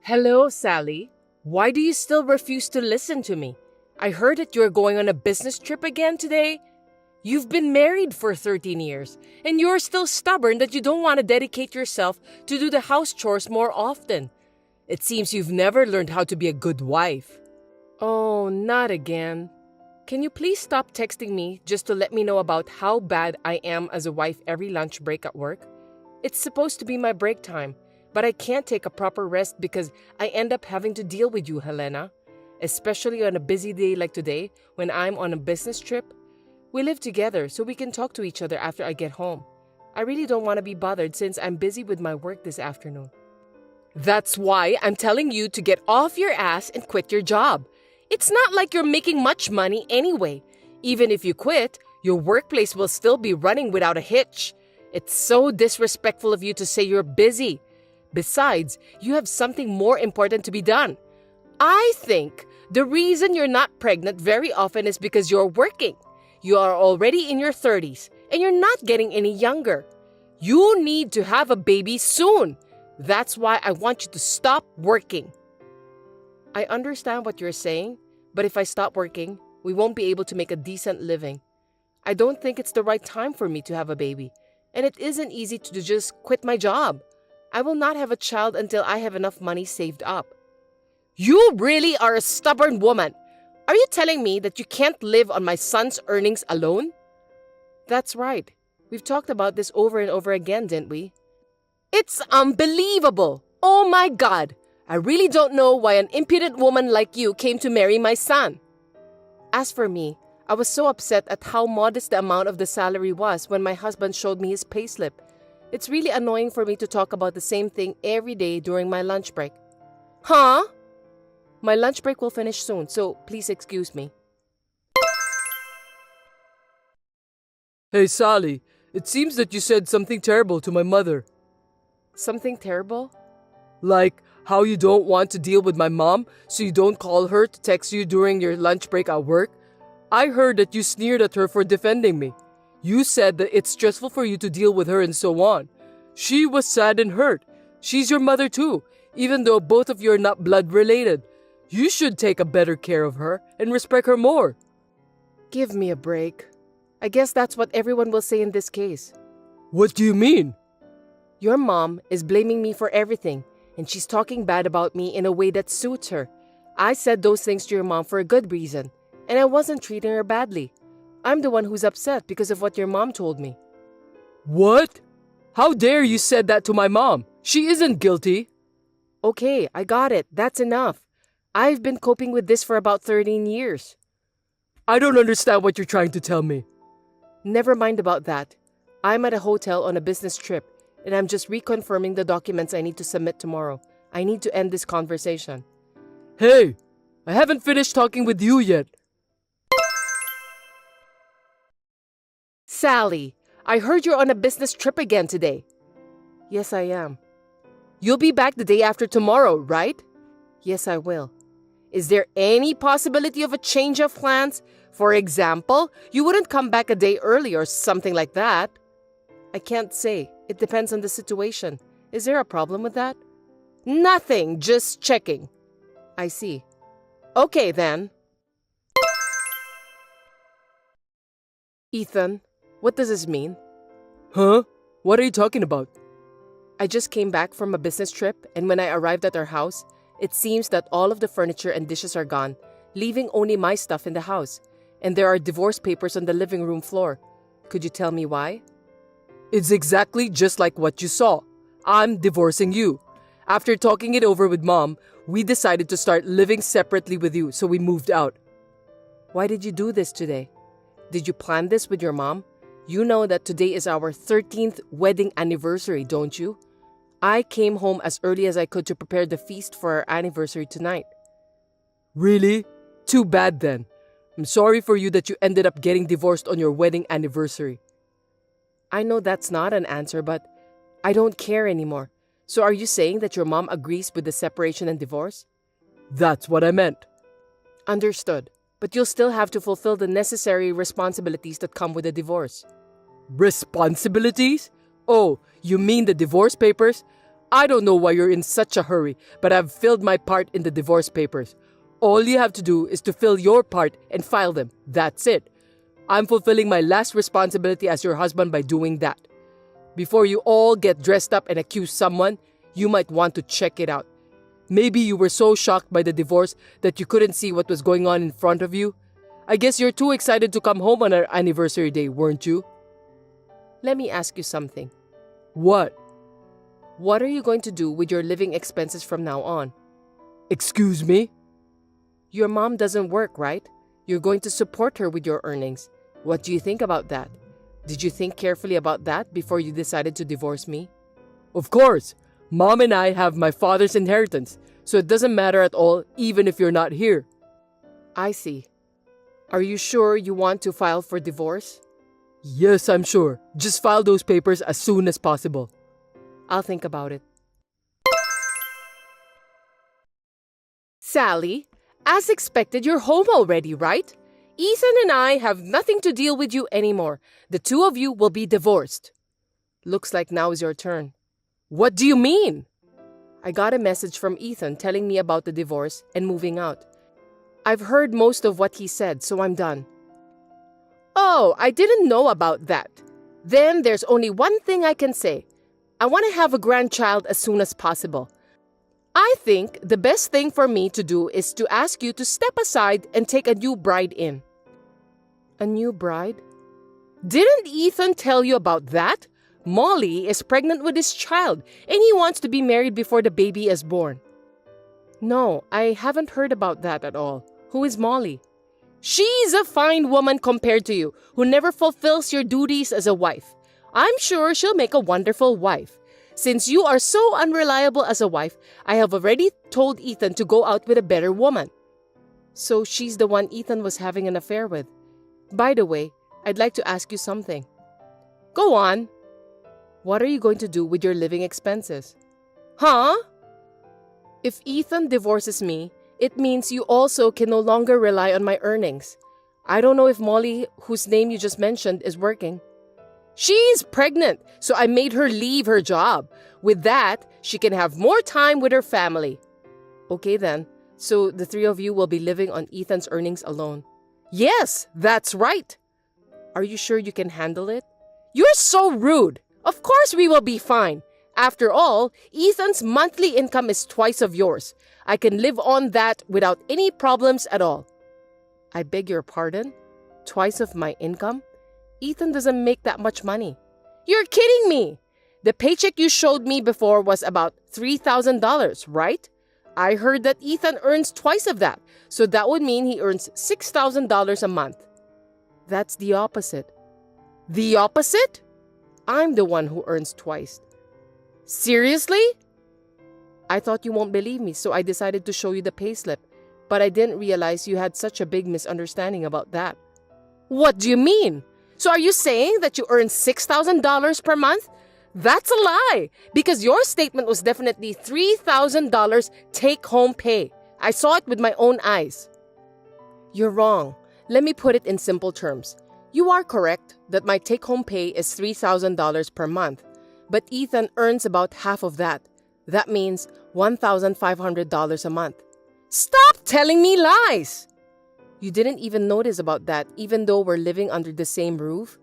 Hello, Sally. Why do you still refuse to listen to me? I heard that you're going on a business trip again today. You've been married for 13 years, and you're still stubborn that you don't want to dedicate yourself to do the house chores more often. It seems you've never learned how to be a good wife. Oh, not again. Can you please stop texting me just to let me know about how bad I am as a wife every lunch break at work? It's supposed to be my break time, but I can't take a proper rest because I end up having to deal with you, Helena. Especially on a busy day like today when I'm on a business trip. We live together so we can talk to each other after I get home. I really don't want to be bothered since I'm busy with my work this afternoon. That's why I'm telling you to get off your ass and quit your job. It's not like you're making much money anyway. Even if you quit, your workplace will still be running without a hitch. It's so disrespectful of you to say you're busy. Besides, you have something more important to be done. I think the reason you're not pregnant very often is because you're working. You are already in your 30s and you're not getting any younger. You need to have a baby soon. That's why I want you to stop working. I understand what you're saying, but if I stop working, we won't be able to make a decent living. I don't think it's the right time for me to have a baby, and it isn't easy to just quit my job. I will not have a child until I have enough money saved up. You really are a stubborn woman. Are you telling me that you can't live on my son's earnings alone? That's right. We've talked about this over and over again, didn't we? It's unbelievable. Oh my God. I really don't know why an impudent woman like you came to marry my son. As for me, I was so upset at how modest the amount of the salary was when my husband showed me his payslip. It's really annoying for me to talk about the same thing every day during my lunch break. Huh? My lunch break will finish soon, so please excuse me. Hey, Sally, it seems that you said something terrible to my mother. Something terrible? Like how you don't want to deal with my mom, so you don't call her to text you during your lunch break at work. I heard that you sneered at her for defending me. You said that it's stressful for you to deal with her and so on. She was sad and hurt. She's your mother too, even though both of you are not blood related. You should take a better care of her and respect her more. Give me a break. I guess that's what everyone will say in this case. What do you mean? Your mom is blaming me for everything, and she's talking bad about me in a way that suits her. I said those things to your mom for a good reason, and I wasn't treating her badly. I'm the one who's upset because of what your mom told me. What? How dare you said that to my mom? She isn't guilty. Okay, I got it. That's enough. I've been coping with this for about 13 years. I don't understand what you're trying to tell me. Never mind about that. I'm at a hotel on a business trip, and I'm just reconfirming the documents I need to submit tomorrow. I need to end this conversation. Hey, I haven't finished talking with you yet. Sally, I heard you're on a business trip again today. Yes, I am. You'll be back the day after tomorrow, right? Yes, I will. Is there any possibility of a change of plans? For example, you wouldn't come back a day early or something like that. I can't say. It depends on the situation. Is there a problem with that? Nothing, just checking. I see. Okay, then. Ethan, what does this mean? Huh? What are you talking about? I just came back from a business trip, and when I arrived at our house, it seems that all of the furniture and dishes are gone, leaving only my stuff in the house. And there are divorce papers on the living room floor. Could you tell me why? It's exactly just like what you saw. I'm divorcing you. After talking it over with Mom, we decided to start living separately with you, so we moved out. Why did you do this today? Did you plan this with your mom? You know that today is our 13th wedding anniversary, don't you? I came home as early as I could to prepare the feast for our anniversary tonight. Really? Too bad then. I'm sorry for you that you ended up getting divorced on your wedding anniversary. I know that's not an answer, but I don't care anymore. So are you saying that your mom agrees with the separation and divorce? That's what I meant. Understood. But you'll still have to fulfill the necessary responsibilities that come with a divorce. Responsibilities? Oh, you mean the divorce papers? I don't know why you're in such a hurry, but I've filled my part in the divorce papers. All you have to do is to fill your part and file them. That's it. I'm fulfilling my last responsibility as your husband by doing that. Before you all get dressed up and accuse someone, you might want to check it out. Maybe you were so shocked by the divorce that you couldn't see what was going on in front of you. I guess you're too excited to come home on our anniversary day, weren't you? Let me ask you something. What? What are you going to do with your living expenses from now on? Excuse me? Your mom doesn't work, right? You're going to support her with your earnings. What do you think about that? Did you think carefully about that before you decided to divorce me? Of course. Mom and I have my father's inheritance, so it doesn't matter at all, even if you're not here. I see. Are you sure you want to file for divorce? Yes, I'm sure. Just file those papers as soon as possible. I'll think about it. Sally, as expected, you're home already, right? Ethan and I have nothing to deal with you anymore. The two of you will be divorced. Looks like now is your turn. What do you mean? I got a message from Ethan telling me about the divorce and moving out. I've heard most of what he said, so I'm done. Oh, I didn't know about that. Then there's only one thing I can say. I want to have a grandchild as soon as possible. I think the best thing for me to do is to ask you to step aside and take a new bride in. A new bride? Didn't Ethan tell you about that? Molly is pregnant with his child and he wants to be married before the baby is born. No, I haven't heard about that at all. Who is Molly? She's a fine woman compared to you who never fulfills your duties as a wife. I'm sure she'll make a wonderful wife. Since you are so unreliable as a wife, I have already told Ethan to go out with a better woman. So she's the one Ethan was having an affair with. By the way, I'd like to ask you something. Go on. What are you going to do with your living expenses? Huh? If Ethan divorces me, it means you also can no longer rely on my earnings. I don't know if Molly, whose name you just mentioned, is working. She's pregnant, so I made her leave her job. With that, she can have more time with her family. Okay then, so the three of you will be living on Ethan's earnings alone. Yes, that's right. Are you sure you can handle it? You're so rude. Of course we will be fine. After all, Ethan's monthly income is twice of yours. I can live on that without any problems at all. I beg your pardon? Twice of my income? Ethan doesn't make that much money. You're kidding me. The paycheck you showed me before was about $3,000, right? I heard that Ethan earns twice of that, so that would mean he earns $6,000 a month. That's the opposite. The opposite? I'm the one who earns twice. Seriously? I thought you won't believe me, so I decided to show you the payslip, but I didn't realize you had such a big misunderstanding about that. What do you mean? So are you saying that you earn $6,000 per month? That's a lie, because your statement was definitely $3,000 take-home pay. I saw it with my own eyes. You're wrong. Let me put it in simple terms. You are correct that my take-home pay is $3,000 per month, but Ethan earns about half of that. That means $1,500 a month. Stop telling me lies! You didn't even notice about that, even though we're living under the same roof?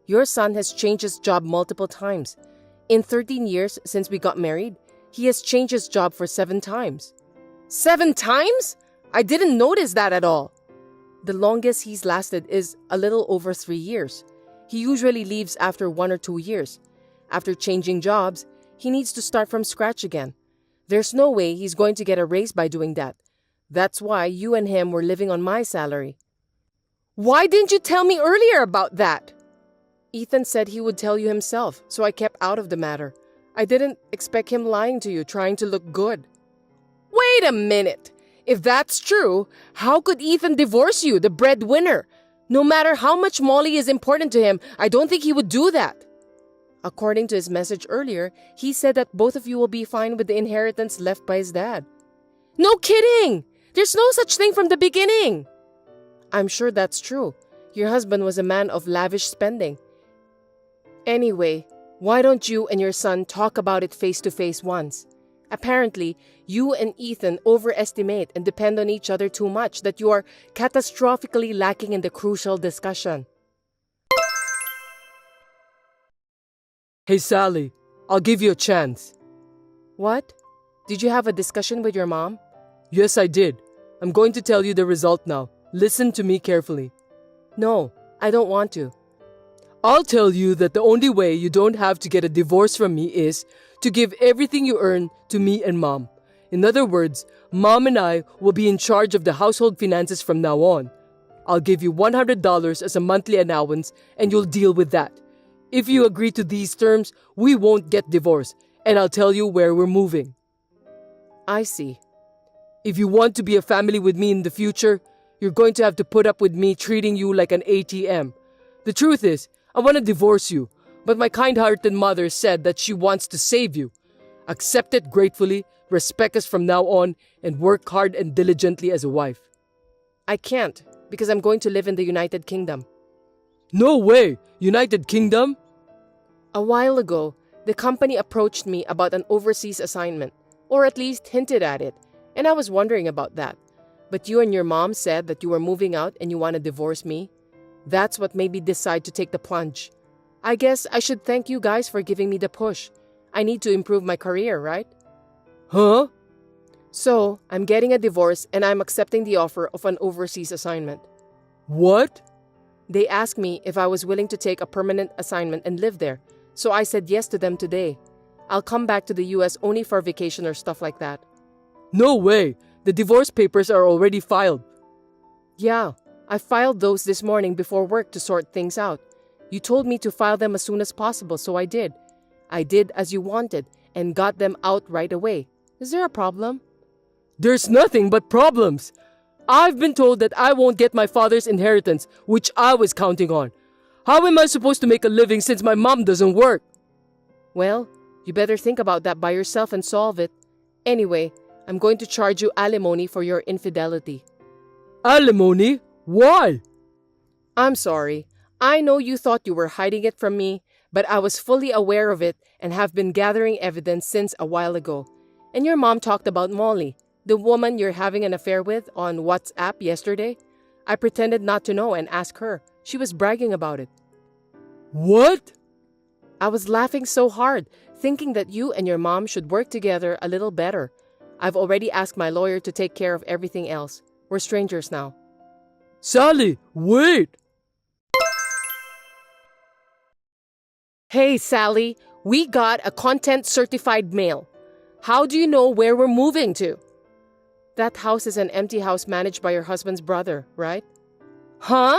Your son has changed his job multiple times. In 13 years since we got married, he has changed his job for 7 times. 7 times? I didn't notice that at all. The longest he's lasted is a little over 3 years. He usually leaves after 1 or 2 years. After changing jobs, he needs to start from scratch again. There's no way he's going to get a raise by doing that. That's why you and him were living on my salary. Why didn't you tell me earlier about that? Ethan said he would tell you himself, so I kept out of the matter. I didn't expect him lying to you, trying to look good. Wait a minute. If that's true, how could Ethan divorce you, the breadwinner? No matter how much Molly is important to him, I don't think he would do that. According to his message earlier, he said that both of you will be fine with the inheritance left by his dad. No kidding! There's no such thing from the beginning. I'm sure that's true. Your husband was a man of lavish spending. Anyway, Why don't you and your son talk about it face to face once? Apparently, you and Ethan overestimate and depend on each other too much that you are catastrophically lacking in the crucial discussion. Hey Sally, I'll give you a chance. What? Did you have a discussion with your mom? Yes, I did. I'm going to tell you the result now. Listen to me carefully. No, I don't want to. I'll tell you that the only way you don't have to get a divorce from me is to give everything you earn to me and Mom. In other words, Mom and I will be in charge of the household finances from now on. I'll give you $100 as a monthly allowance and you'll deal with that. If you agree to these terms, we won't get divorced, and I'll tell you where we're moving. I see. If you want to be a family with me in the future, you're going to have to put up with me treating you like an ATM. The truth is, I want to divorce you, but my kind-hearted mother said that she wants to save you. Accept it gratefully, respect us from now on, and work hard and diligently as a wife. I can't, because I'm going to live in the United Kingdom. No way! United Kingdom? A while ago, the company approached me about an overseas assignment, or at least hinted at it, and I was wondering about that. But you and your mom said that you were moving out and you want to divorce me. That's what made me decide to take the plunge. I guess I should thank you guys for giving me the push. I need to improve my career, right? Huh? So, I'm getting a divorce and I'm accepting the offer of an overseas assignment. What? They asked me if I was willing to take a permanent assignment and live there, so I said yes to them today. I'll come back to the US only for vacation or stuff like that. No way! The divorce papers are already filed. Yeah, I filed those this morning before work to sort things out. You told me to file them as soon as possible, so I did. I did as you wanted and got them out right away. Is there a problem? There's nothing but problems. I've been told that I won't get my father's inheritance, which I was counting on. How am I supposed to make a living since my mom doesn't work? Well, you better think about that by yourself and solve it. Anyway, I'm going to charge you alimony for your infidelity. Alimony? Why? I'm sorry. I know you thought you were hiding it from me, but I was fully aware of it and have been gathering evidence since a while ago. And your mom talked about Molly, the woman you're having an affair with, on WhatsApp yesterday. I pretended not to know and asked her. She was bragging about it. What? I was laughing so hard, thinking that you and your mom should work together a little better. I've already asked my lawyer to take care of everything else. We're strangers now. Sally, wait! Hey, Sally, we got a content-certified mail. How do you know where we're moving to? That house is an empty house managed by your husband's brother, right? Huh?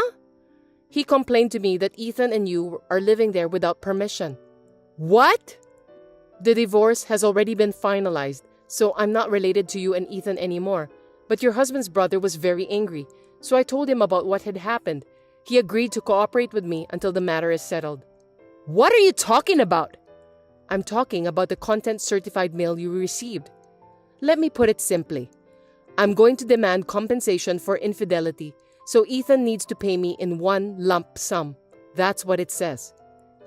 He complained to me that Ethan and you are living there without permission. What? The divorce has already been finalized, so I'm not related to you and Ethan anymore. But your husband's brother was very angry, so I told him about what had happened. He agreed to cooperate with me until the matter is settled. What are you talking about? I'm talking about the content-certified mail you received. Let me put it simply. I'm going to demand compensation for infidelity, so Ethan needs to pay me in one lump sum. That's what it says.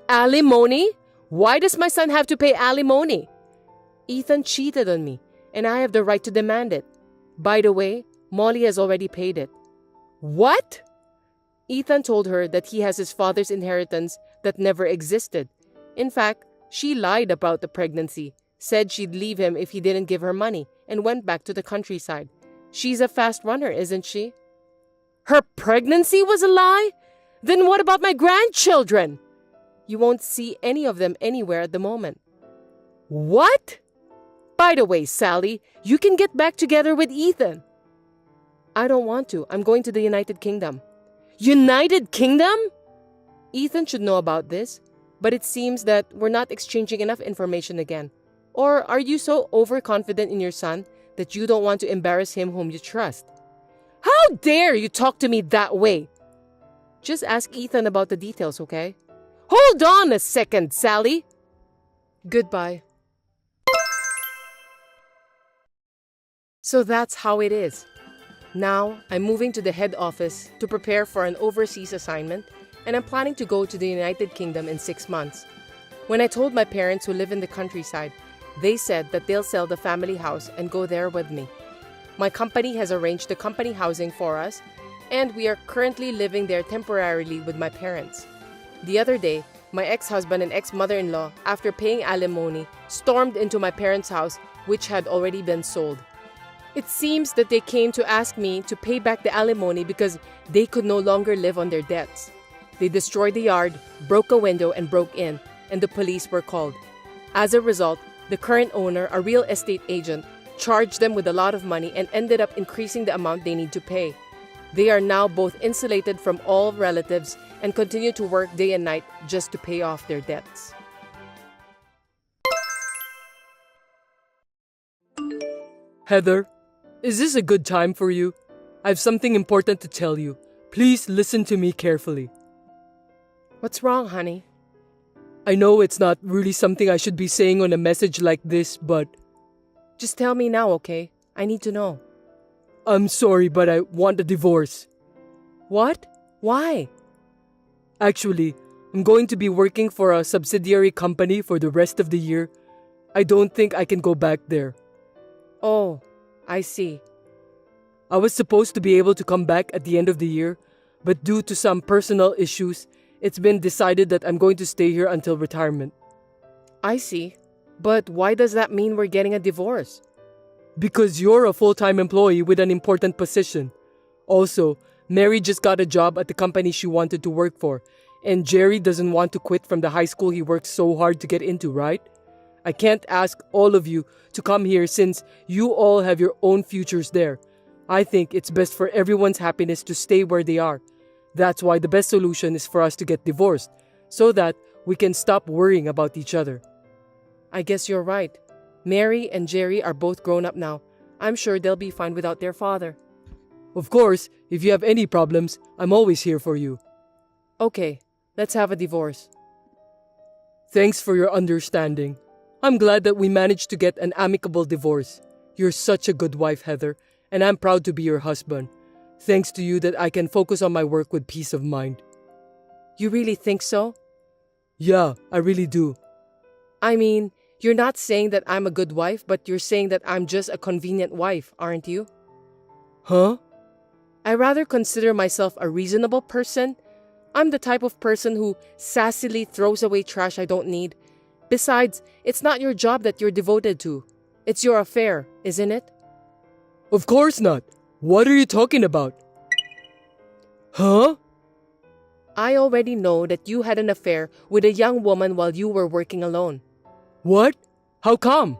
Alimony? Why does my son have to pay alimony? Ethan cheated on me, and I have the right to demand it. By the way, Molly has already paid it. What? Ethan told her that he has his father's inheritance that never existed. In fact, she lied about the pregnancy, said she'd leave him if he didn't give her money, and went back to the countryside. She's a fast runner, isn't she? Her pregnancy was a lie? Then what about my grandchildren? You won't see any of them anywhere at the moment. What? By the way, Sally, you can get back together with Ethan. I don't want to. I'm going to the United Kingdom. United Kingdom? Ethan should know about this, but it seems that we're not exchanging enough information again. Or are you so overconfident in your son that you don't want to embarrass him whom you trust? How dare you talk to me that way? Just ask Ethan about the details, okay? Hold on a second, Sally. Goodbye. So that's how it is. Now, I'm moving to the head office to prepare for an overseas assignment, and I'm planning to go to the United Kingdom in 6 months. When I told my parents who live in the countryside, they said that they'll sell the family house and go there with me. My company has arranged the company housing for us, and we are currently living there temporarily with my parents. The other day, my ex-husband and ex-mother-in-law, after paying alimony, stormed into my parents' house, which had already been sold. It seems that they came to ask me to pay back the alimony because they could no longer live on their debts. They destroyed the yard, broke a window, and broke in, and the police were called. As a result, the current owner, a real estate agent, charged them with a lot of money and ended up increasing the amount they need to pay. They are now both insulated from all relatives and continue to work day and night just to pay off their debts. Heather, is this a good time for you? I have something important to tell you. Please listen to me carefully. What's wrong, honey? I know it's not really something I should be saying on a message like this, but Just tell me now, okay? I need to know. I'm sorry, but I want a divorce. What? Why? Actually, I'm going to be working for a subsidiary company for the rest of the year. I don't think I can go back there. Oh, I see. I was supposed to be able to come back at the end of the year, but due to some personal issues, it's been decided that I'm going to stay here until retirement. I see. But why does that mean we're getting a divorce? Because you're a full-time employee with an important position. Also, Mary just got a job at the company she wanted to work for, and Jerry doesn't want to quit from the high school he worked so hard to get into, right? I can't ask all of you to come here since you all have your own futures there. I think it's best for everyone's happiness to stay where they are. That's why the best solution is for us to get divorced, so that we can stop worrying about each other. I guess you're right. Mary and Jerry are both grown up now. I'm sure they'll be fine without their father. Of course, if you have any problems, I'm always here for you. Okay, let's have a divorce. Thanks for your understanding. I'm glad that we managed to get an amicable divorce. You're such a good wife, Heather, and I'm proud to be your husband. Thanks to you that I can focus on my work with peace of mind. You really think so? Yeah, I really do. I mean, you're not saying that I'm a good wife, but you're saying that I'm just a convenient wife, aren't you? Huh? I rather consider myself a reasonable person. I'm the type of person who sassily throws away trash I don't need. Besides, it's not your job that you're devoted to. It's your affair, isn't it? Of course not. What are you talking about? Huh? I already know that you had an affair with a young woman while you were working alone. What? How come?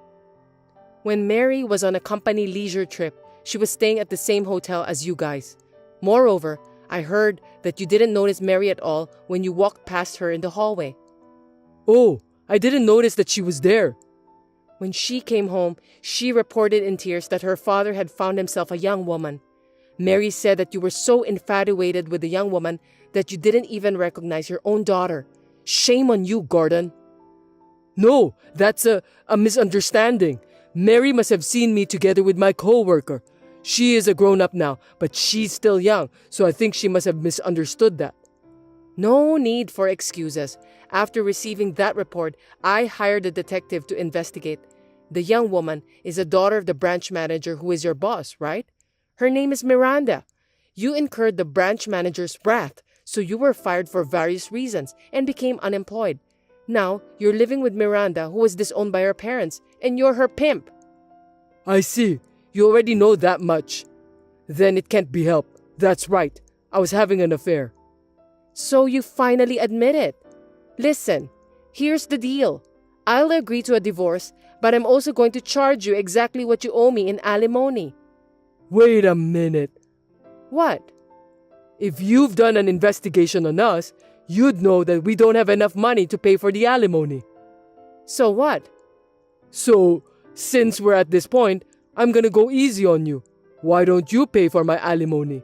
When Mary was on a company leisure trip, she was staying at the same hotel as you guys. Moreover, I heard that you didn't notice Mary at all when you walked past her in the hallway. Oh, I didn't notice that she was there. When she came home, she reported in tears that her father had found himself a young woman. Mary said that you were so infatuated with the young woman that you didn't even recognize your own daughter. Shame on you, Gordon. No, that's a misunderstanding. Mary must have seen me together with my co-worker. She is a grown-up now, but she's still young, so I think she must have misunderstood that. No need for excuses. After receiving that report, I hired a detective to investigate. The young woman is a daughter of the branch manager who is your boss, right? Her name is Miranda. You incurred the branch manager's wrath, so you were fired for various reasons and became unemployed. Now, you're living with Miranda, who was disowned by her parents, and you're her pimp. I see. You already know that much. Then it can't be helped. That's right. I was having an affair. So you finally admit it. Listen, here's the deal. I'll agree to a divorce, but I'm also going to charge you exactly what you owe me in alimony. Wait a minute. What? If you've done an investigation on us, you'd know that we don't have enough money to pay for the alimony. So what? So, since we're at this point, I'm gonna go easy on you. Why don't you pay for my alimony?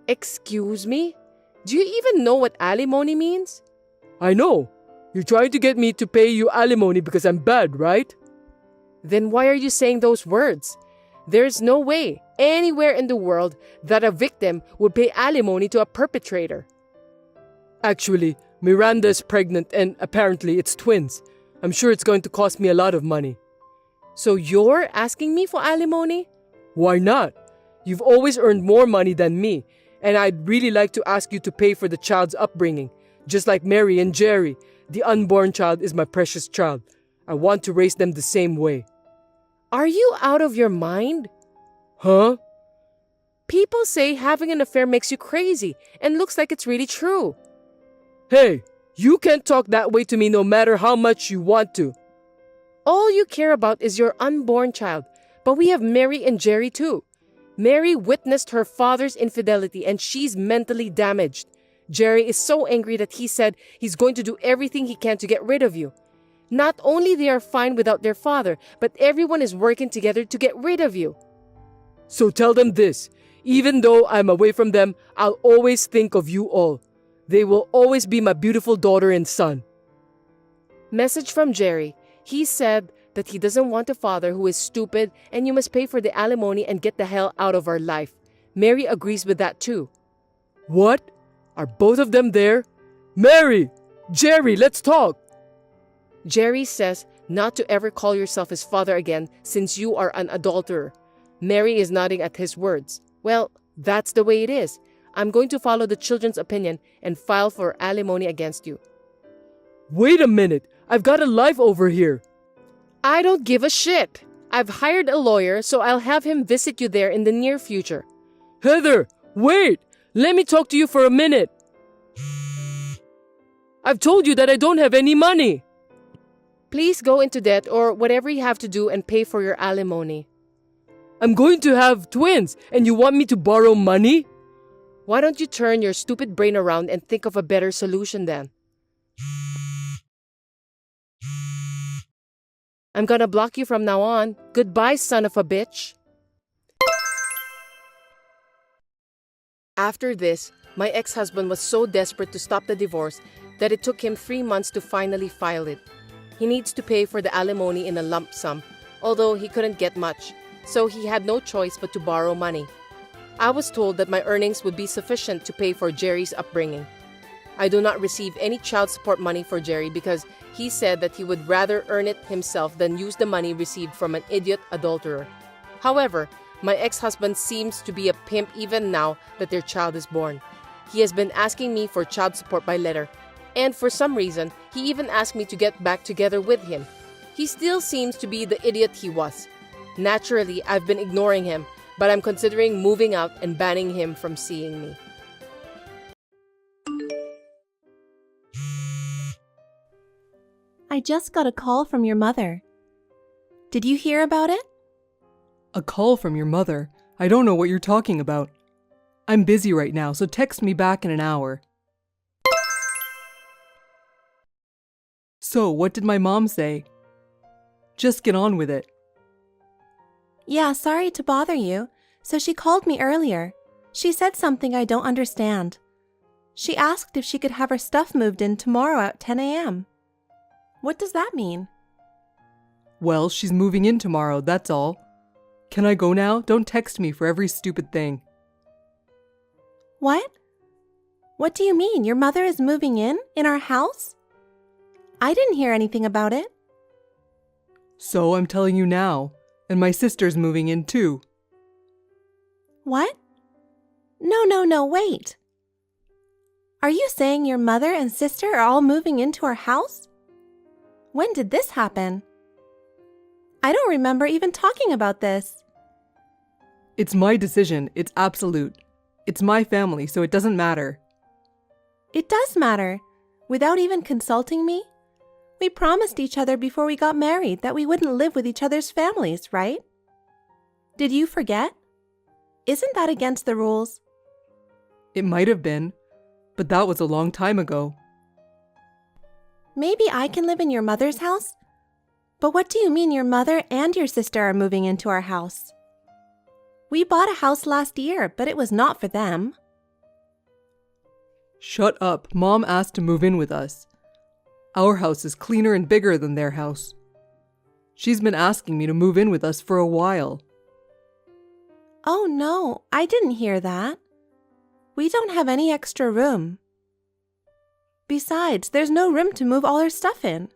Excuse me? Do you even know what alimony means? I know. You're trying to get me to pay you alimony because I'm bad, right? Then why are you saying those words? There's no way, anywhere in the world, that a victim would pay alimony to a perpetrator. Actually, Miranda is pregnant and apparently it's twins. I'm sure it's going to cost me a lot of money. So you're asking me for alimony? Why not? You've always earned more money than me, and I'd really like to ask you to pay for the child's upbringing. Just like Mary and Jerry, the unborn child is my precious child. I want to raise them the same way. Are you out of your mind? Huh? People say having an affair makes you crazy and looks like it's really true. Hey, you can't talk that way to me no matter how much you want to. All you care about is your unborn child, but we have Mary and Jerry too. Mary witnessed her father's infidelity and she's mentally damaged. Jerry is so angry that he said he's going to do everything he can to get rid of you. Not only they are fine without their father, but everyone is working together to get rid of you. So tell them this, even though I'm away from them, I'll always think of you all. They will always be my beautiful daughter and son. Message from Jerry. He said that he doesn't want a father who is stupid and you must pay for the alimony and get the hell out of our life. Mary agrees with that too. What? Are both of them there? Mary! Jerry, let's talk! Jerry says not to ever call yourself his father again since you are an adulterer. Mary is nodding at his words. Well, that's the way it is. I'm going to follow the children's opinion and file for alimony against you. Wait a minute. I've got a life over here. I don't give a shit. I've hired a lawyer, so I'll have him visit you there in the near future. Heather, wait! Let me talk to you for a minute. I've told you that I don't have any money. Please go into debt or whatever you have to do and pay for your alimony. I'm going to have twins, and you want me to borrow money? Why don't you turn your stupid brain around and think of a better solution then? I'm gonna block you from now on. Goodbye, son of a bitch. After this, my ex-husband was so desperate to stop the divorce that it took him 3 months to finally file it. He needs to pay for the alimony in a lump sum, although he couldn't get much, so he had no choice but to borrow money. I was told that my earnings would be sufficient to pay for Jerry's upbringing. I do not receive any child support money for Jerry because he said that he would rather earn it himself than use the money received from an idiot adulterer. However, my ex-husband seems to be a pimp even now that their child is born. He has been asking me for child support by letter, and for some reason, he even asked me to get back together with him. He still seems to be the idiot he was. Naturally, I've been ignoring him, but I'm considering moving out and banning him from seeing me. I just got a call from your mother. Did you hear about it? A call from your mother? I don't know what you're talking about. I'm busy right now, so text me back in an hour. So, what did my mom say? Just get on with it. Yeah, sorry to bother you. So she called me earlier. She said something I don't understand. She asked if she could have her stuff moved in tomorrow at 10 a.m. What does that mean? Well, she's moving in tomorrow, that's all. Can I go now? Don't text me for every stupid thing. What? What do you mean? Your mother is moving in our house? I didn't hear anything about it. So I'm telling you now. And my sister's moving in too. What? No, wait. Are you saying your mother and sister are all moving into our house? When did this happen? I don't remember even talking about this. It's my decision. It's absolute. It's my family, so it doesn't matter. It does matter. Without even consulting me? We promised each other before we got married that we wouldn't live with each other's families, right? Did you forget? Isn't that against the rules? It might have been, but that was a long time ago. Maybe I can live in your mother's house? But what do you mean your mother and your sister are moving into our house? We bought a house last year, but it was not for them. Shut up. Mom asked to move in with us. Our house is cleaner and bigger than their house. She's been asking me to move in with us for a while. Oh no, I didn't hear that. We don't have any extra room. Besides, there's no room to move all her stuff in.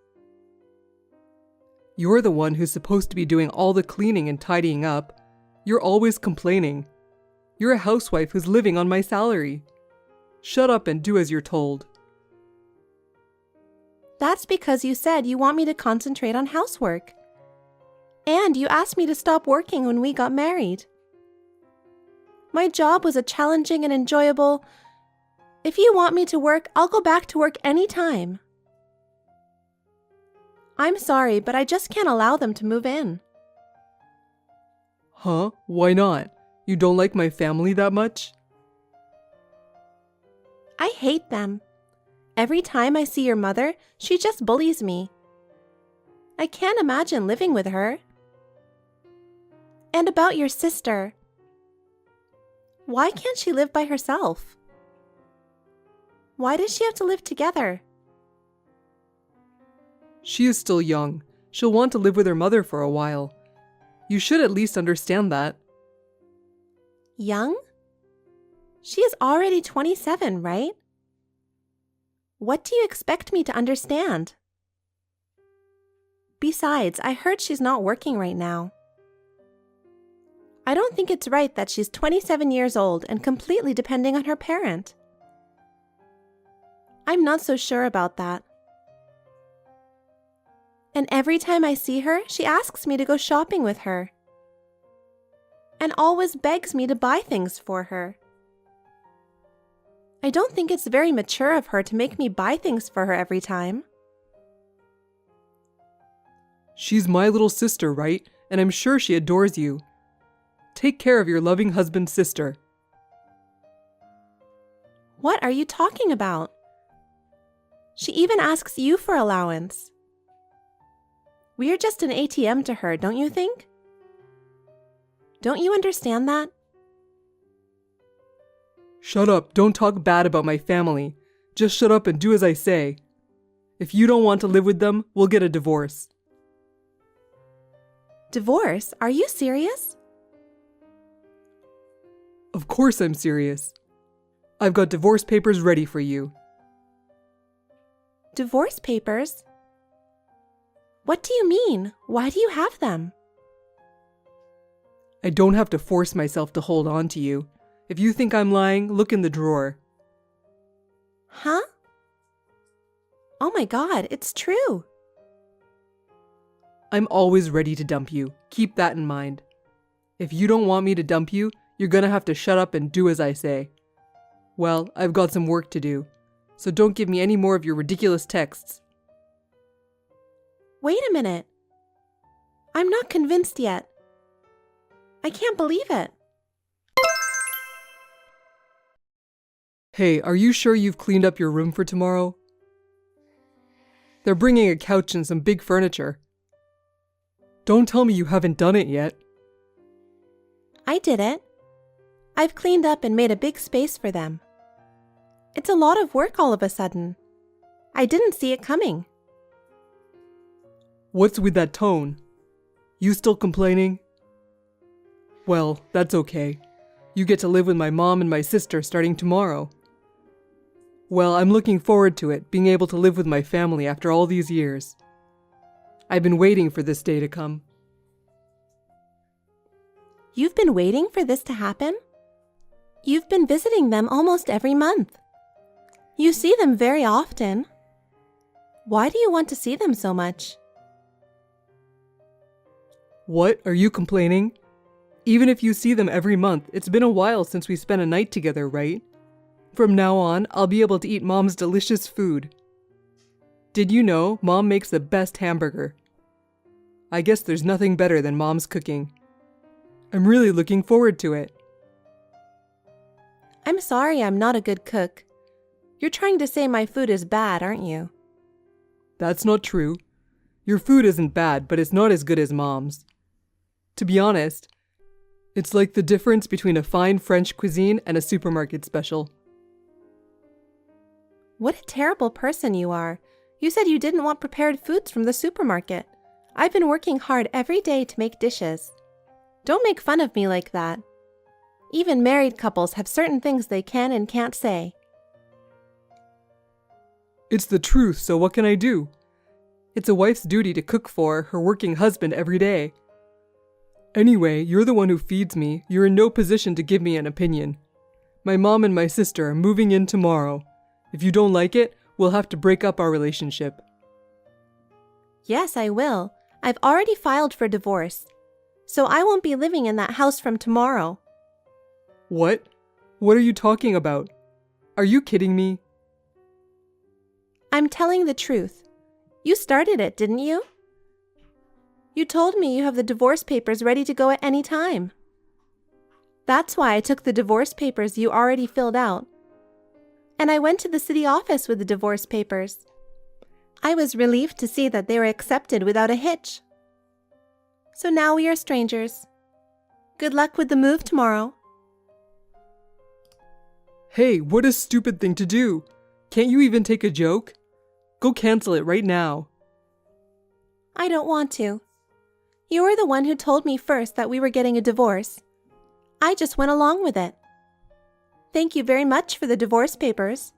You're the one who's supposed to be doing all the cleaning and tidying up. You're always complaining. You're a housewife who's living on my salary. Shut up and do as you're told. That's because you said you want me to concentrate on housework. And you asked me to stop working when we got married. My job was a challenging and enjoyable. If you want me to work, I'll go back to work anytime. I'm sorry, but I just can't allow them to move in. Huh? Why not? You don't like my family that much? I hate them. Every time I see your mother, she just bullies me. I can't imagine living with her. And about your sister. Why can't she live by herself? Why does she have to live together? She is still young. She'll want to live with her mother for a while. You should at least understand that. Young? She is already 27, right? What do you expect me to understand? Besides, I heard she's not working right now. I don't think it's right that she's 27 years old and completely depending on her parent. I'm not so sure about that. And every time I see her, she asks me to go shopping with her. And always begs me to buy things for her. I don't think it's very mature of her to make me buy things for her every time. She's my little sister, right? And I'm sure she adores you. Take care of your loving husband's sister. What are you talking about? She even asks you for allowance. We're just an ATM to her, don't you think? Don't you understand that? Shut up, don't talk bad about my family. Just shut up and do as I say. If you don't want to live with them, we'll get a divorce. Divorce? Are you serious? Of course I'm serious. I've got divorce papers ready for you. Divorce papers? What do you mean? Why do you have them? I don't have to force myself to hold on to you. If you think I'm lying, look in the drawer. Huh? Oh my God, it's true. I'm always ready to dump you. Keep that in mind. If you don't want me to dump you, you're gonna have to shut up and do as I say. Well, I've got some work to do, so don't give me any more of your ridiculous texts. Wait a minute. I'm not convinced yet. I can't believe it. Hey, are you sure you've cleaned up your room for tomorrow? They're bringing a couch and some big furniture. Don't tell me you haven't done it yet. I did it. I've cleaned up and made a big space for them. It's a lot of work all of a sudden. I didn't see it coming. What's with that tone? You still complaining? Well, that's okay. You get to live with my mom and my sister starting tomorrow. Well, I'm looking forward to it, being able to live with my family after all these years. I've been waiting for this day to come. You've been waiting for this to happen? You've been visiting them almost every month. You see them very often. Why do you want to see them so much? What? Are you complaining? Even if you see them every month, it's been a while since we spent a night together, right? From now on, I'll be able to eat Mom's delicious food. Did you know Mom makes the best hamburger? I guess there's nothing better than Mom's cooking. I'm really looking forward to it. I'm sorry I'm not a good cook. You're trying to say my food is bad, aren't you? That's not true. Your food isn't bad, but it's not as good as Mom's. To be honest, it's like the difference between a fine French cuisine and a supermarket special. What a terrible person you are. You said you didn't want prepared foods from the supermarket. I've been working hard every day to make dishes. Don't make fun of me like that. Even married couples have certain things they can and can't say. It's the truth, so what can I do? It's a wife's duty to cook for her working husband every day. Anyway, you're the one who feeds me. You're in no position to give me an opinion. My mom and my sister are moving in tomorrow. If you don't like it, we'll have to break up our relationship. Yes, I will. I've already filed for divorce. So I won't be living in that house from tomorrow. What? What are you talking about? Are you kidding me? I'm telling the truth. You started it, didn't you? You told me you have the divorce papers ready to go at any time. That's why I took the divorce papers you already filled out. And I went to the city office with the divorce papers. I was relieved to see that they were accepted without a hitch. So now we are strangers. Good luck with the move tomorrow. Hey, what a stupid thing to do. Can't you even take a joke? Go cancel it right now. I don't want to. You were the one who told me first that we were getting a divorce. I just went along with it. Thank you very much for the divorce papers.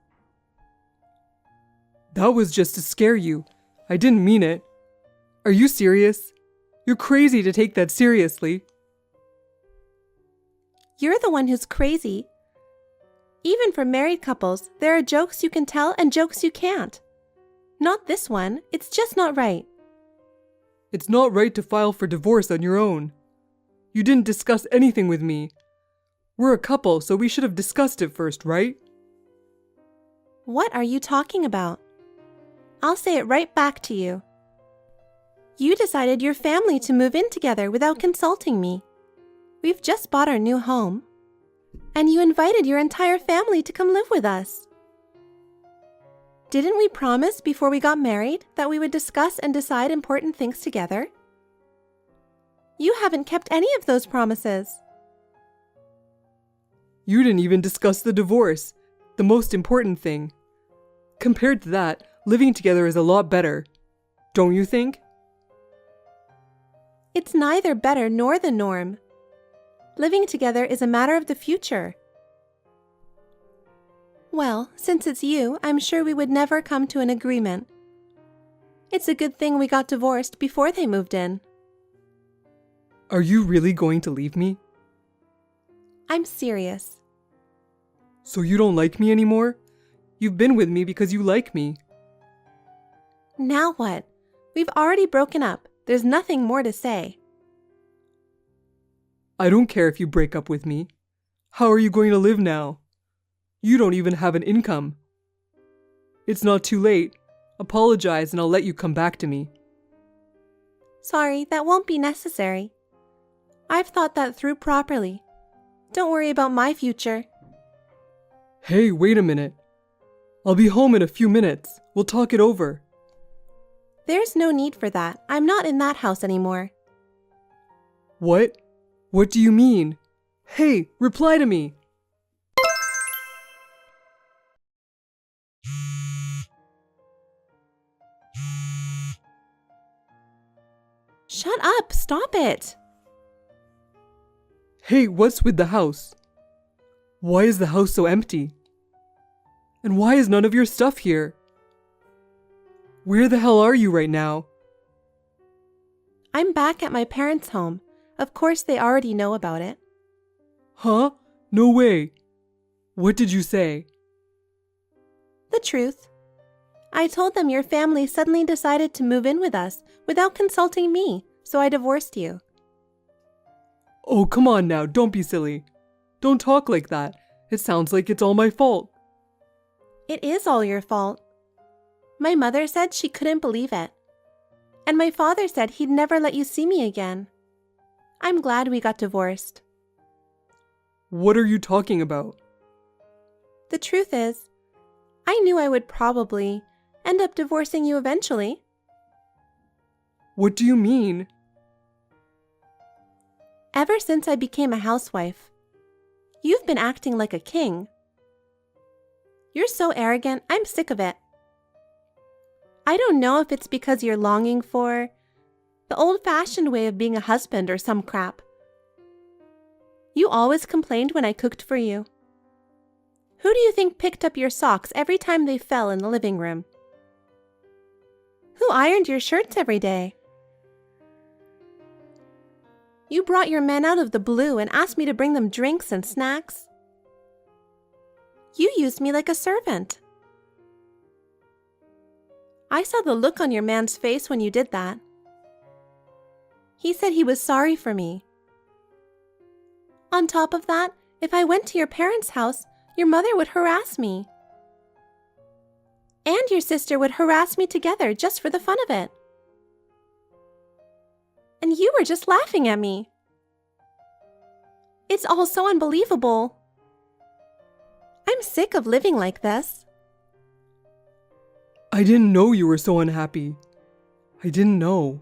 That was just to scare you. I didn't mean it. Are you serious? You're crazy to take that seriously. You're the one who's crazy. Even for married couples, there are jokes you can tell and jokes you can't. Not this one. It's just not right. It's not right to file for divorce on your own. You didn't discuss anything with me. We're a couple, so we should have discussed it first, right? What are you talking about? I'll say it right back to you. You decided your family to move in together without consulting me. We've just bought our new home. And you invited your entire family to come live with us. Didn't we promise before we got married that we would discuss and decide important things together? You haven't kept any of those promises. You didn't even discuss the divorce, the most important thing. Compared to that, living together is a lot better. Don't you think? It's neither better nor the norm. Living together is a matter of the future. Well, since it's you, I'm sure we would never come to an agreement. It's a good thing we got divorced before they moved in. Are you really going to leave me? I'm serious. So you don't like me anymore? You've been with me because you like me. Now what? We've already broken up. There's nothing more to say. I don't care if you break up with me. How are you going to live now? You don't even have an income. It's not too late. Apologize and I'll let you come back to me. Sorry, that won't be necessary. I've thought that through properly. Don't worry about my future. Hey, wait a minute. I'll be home in a few minutes. We'll talk it over. There's no need for that. I'm not in that house anymore. What? What do you mean? Hey, reply to me. Shut up! Stop it! Hey, what's with the house? Why is the house so empty? And why is none of your stuff here? Where the hell are you right now? I'm back at my parents' home. Of course, they already know about it. Huh? No way. What did you say? The truth. I told them your family suddenly decided to move in with us without consulting me, so I divorced you. Oh, come on now, don't be silly. Don't talk like that. It sounds like it's all my fault. It is all your fault. My mother said she couldn't believe it. And my father said he'd never let you see me again. I'm glad we got divorced. What are you talking about? The truth is, I knew I would probably end up divorcing you eventually. What do you mean? Ever since I became a housewife, you've been acting like a king. You're so arrogant, I'm sick of it. I don't know if it's because you're longing for the old-fashioned way of being a husband or some crap. You always complained when I cooked for you. Who do you think picked up your socks every time they fell in the living room? Who ironed your shirts every day? You brought your men out of the blue and asked me to bring them drinks and snacks. You used me like a servant. I saw the look on your man's face when you did that. He said he was sorry for me. On top of that, if I went to your parents' house, your mother would harass me. And your sister would harass me together just for the fun of it. And you were just laughing at me. It's all so unbelievable. I'm sick of living like this. I didn't know you were so unhappy. I didn't know.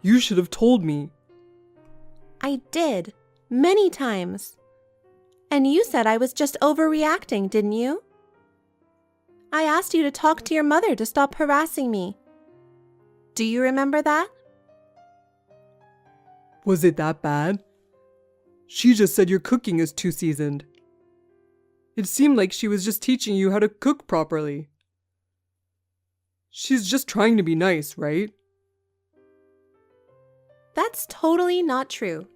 You should have told me. I did, many times. And you said I was just overreacting, didn't you? I asked you to talk to your mother to stop harassing me. Do you remember that? Was it that bad? She just said your cooking is too seasoned. It seemed like she was just teaching you how to cook properly. She's just trying to be nice, right? That's totally not true.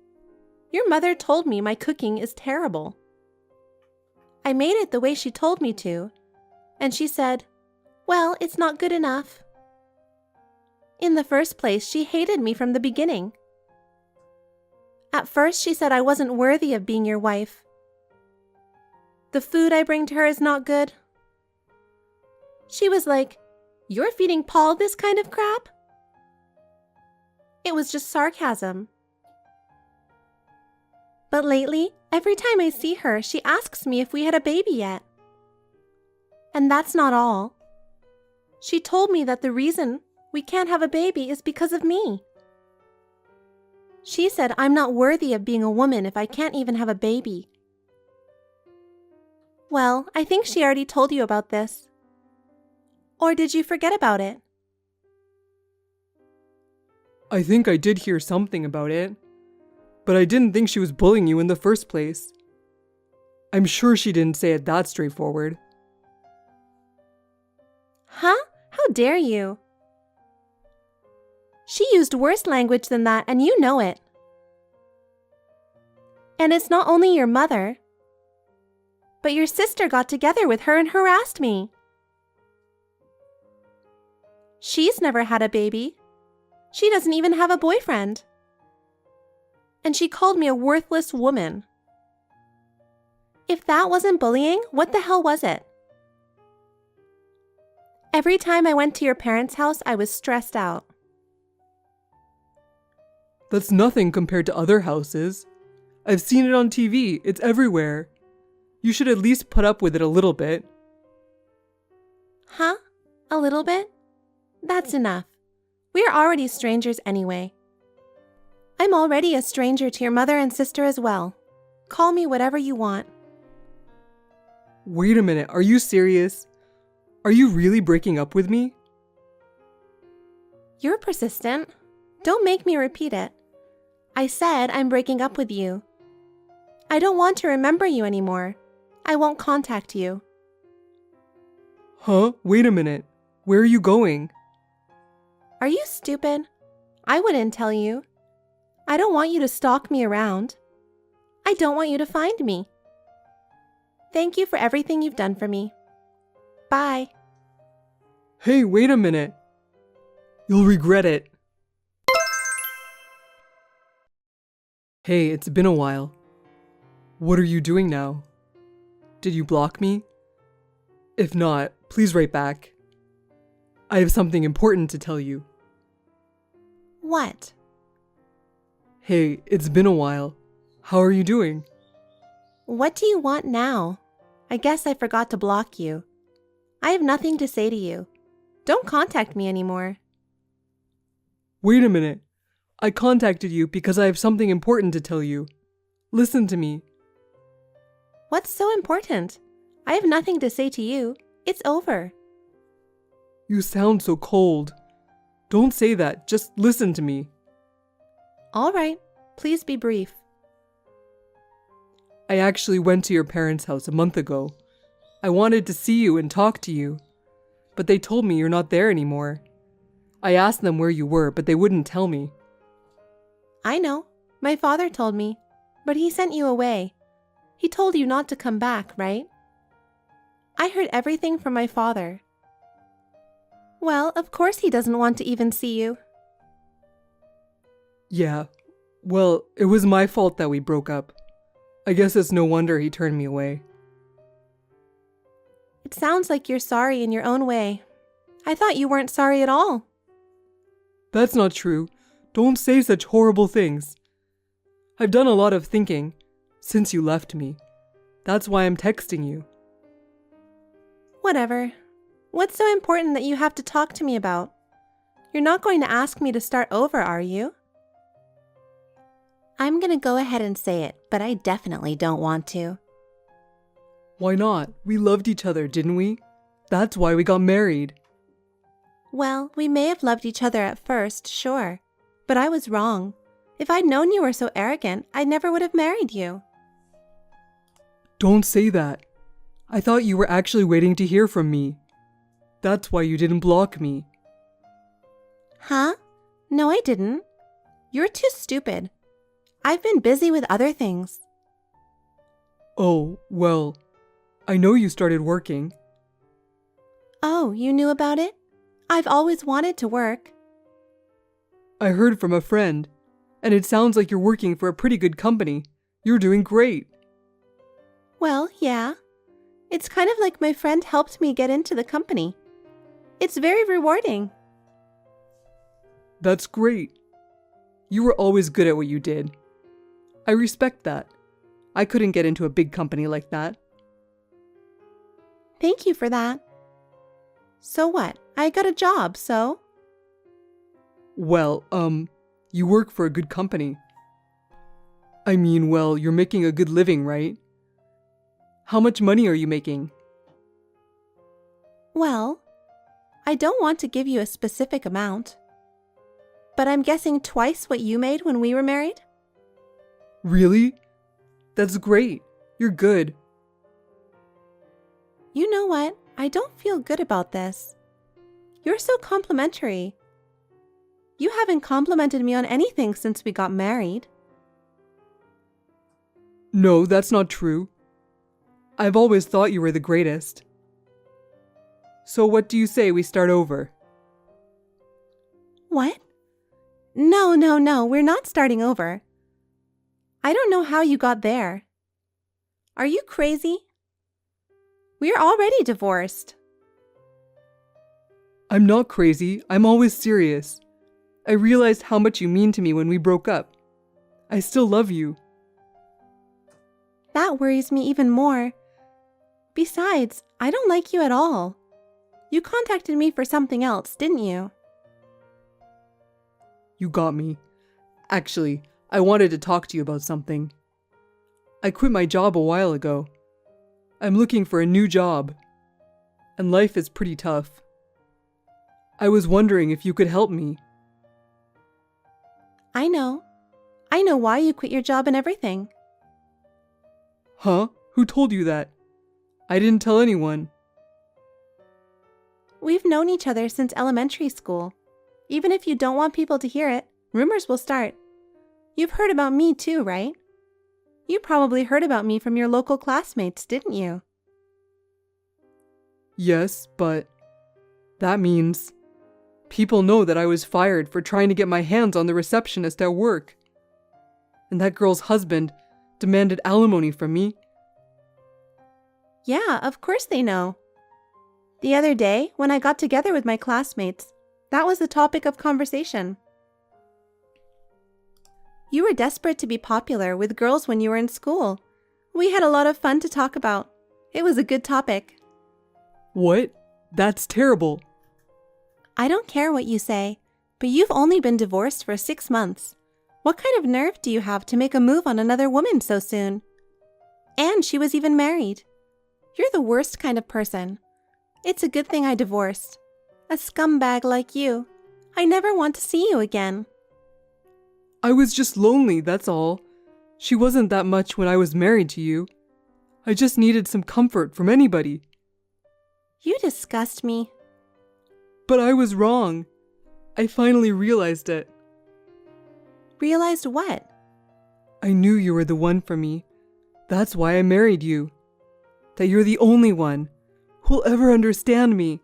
Your mother told me my cooking is terrible. I made it the way she told me to, and she said, "Well, it's not good enough." In the first place, she hated me from the beginning. At first, she said I wasn't worthy of being your wife. The food I bring to her is not good. She was like, "You're feeding Paul this kind of crap?" It was just sarcasm. But lately, every time I see her, she asks me if we had a baby yet. And that's not all. She told me that the reason we can't have a baby is because of me. She said I'm not worthy of being a woman if I can't even have a baby. Well, I think she already told you about this. Or did you forget about it? I think I did hear something about it, but I didn't think she was bullying you in the first place. I'm sure she didn't say it that straightforward. Huh? How dare you? She used worse language than that, and you know it. And it's not only your mother, but your sister got together with her and harassed me. She's never had a baby. She doesn't even have a boyfriend. And she called me a worthless woman. If that wasn't bullying, what the hell was it? Every time I went to your parents' house, I was stressed out. That's nothing compared to other houses. I've seen it on TV. It's everywhere. You should at least put up with it a little bit. Huh? A little bit? That's enough. We're already strangers anyway. I'm already a stranger to your mother and sister as well. Call me whatever you want. Wait a minute, are you serious? Are you really breaking up with me? You're persistent. Don't make me repeat it. I said I'm breaking up with you. I don't want to remember you anymore. I won't contact you. Huh? Wait a minute. Where are you going? Are you stupid? I wouldn't tell you. I don't want you to stalk me around. I don't want you to find me. Thank you for everything you've done for me. Bye. Hey, wait a minute. You'll regret it. Hey, it's been a while. What are you doing now? Did you block me? If not, please write back. I have something important to tell you. What? Hey, it's been a while. How are you doing? What do you want now? I guess I forgot to block you. I have nothing to say to you. Don't contact me anymore. Wait a minute. I contacted you because I have something important to tell you. Listen to me. What's so important? I have nothing to say to you. It's over. You sound so cold. Don't say that. Just listen to me. All right. Please be brief. I actually went to your parents' house a month ago. I wanted to see you and talk to you, but they told me you're not there anymore. I asked them where you were, but they wouldn't tell me. I know. My father told me, but he sent you away. He told you not to come back, right? I heard everything from my father. Well, of course he doesn't want to even see you. Yeah, well, it was my fault that we broke up. I guess it's no wonder he turned me away. It sounds like you're sorry in your own way. I thought you weren't sorry at all. That's not true. Don't say such horrible things. I've done a lot of thinking since you left me. That's why I'm texting you. Whatever. What's so important that you have to talk to me about? You're not going to ask me to start over, are you? I'm going to go ahead and say it, but I definitely don't want to. Why not? We loved each other, didn't we? That's why we got married. Well, we may have loved each other at first, sure. But I was wrong. If I'd known you were so arrogant, I never would have married you. Don't say that. I thought you were actually waiting to hear from me. That's why you didn't block me. Huh? No, I didn't. You're too stupid. I've been busy with other things. Oh, well, I know you started working. Oh, you knew about it? I've always wanted to work. I heard from a friend, and it sounds like you're working for a pretty good company. You're doing great. Well, yeah. It's kind of like my friend helped me get into the company. It's very rewarding. That's great. You were always good at what you did. I respect that. I couldn't get into a big company like that. Thank you for that. So what? I got a job, so? Well, you work for a good company. I mean, well, you're making a good living, right? How much money are you making? Well, I don't want to give you a specific amount. But I'm guessing twice what you made when we were married? Really? That's great. You're good. You know what? I don't feel good about this. You're so complimentary. You haven't complimented me on anything since we got married. No, that's not true. I've always thought you were the greatest. So what do you say we start over? What? No, we're not starting over. I don't know how you got there. Are you crazy? We're already divorced. I'm not crazy. I'm always serious. I realized how much you mean to me when we broke up. I still love you. That worries me even more. Besides, I don't like you at all. You contacted me for something else, didn't you? You got me. Actually, I wanted to talk to you about something. I quit my job a while ago. I'm looking for a new job. And life is pretty tough. I was wondering if you could help me. I know. I know why you quit your job and everything. Huh? Who told you that? I didn't tell anyone. We've known each other since elementary school. Even if you don't want people to hear it, rumors will start. You've heard about me too, right? You probably heard about me from your local classmates, didn't you? Yes, but that means people know that I was fired for trying to get my hands on the receptionist at work. And that girl's husband demanded alimony from me. Yeah, of course they know. The other day, when I got together with my classmates, that was the topic of conversation. You were desperate to be popular with girls when you were in school. We had a lot of fun to talk about. It was a good topic. What? That's terrible. I don't care what you say, but you've only been divorced for 6 months. What kind of nerve do you have to make a move on another woman so soon? And she was even married. You're the worst kind of person. It's a good thing I divorced. A scumbag like you. I never want to see you again. I was just lonely, that's all. She wasn't that much when I was married to you. I just needed some comfort from anybody. You disgust me. But I was wrong. I finally realized it. Realized what? I knew you were the one for me. That's why I married you. That you're the only one who'll ever understand me.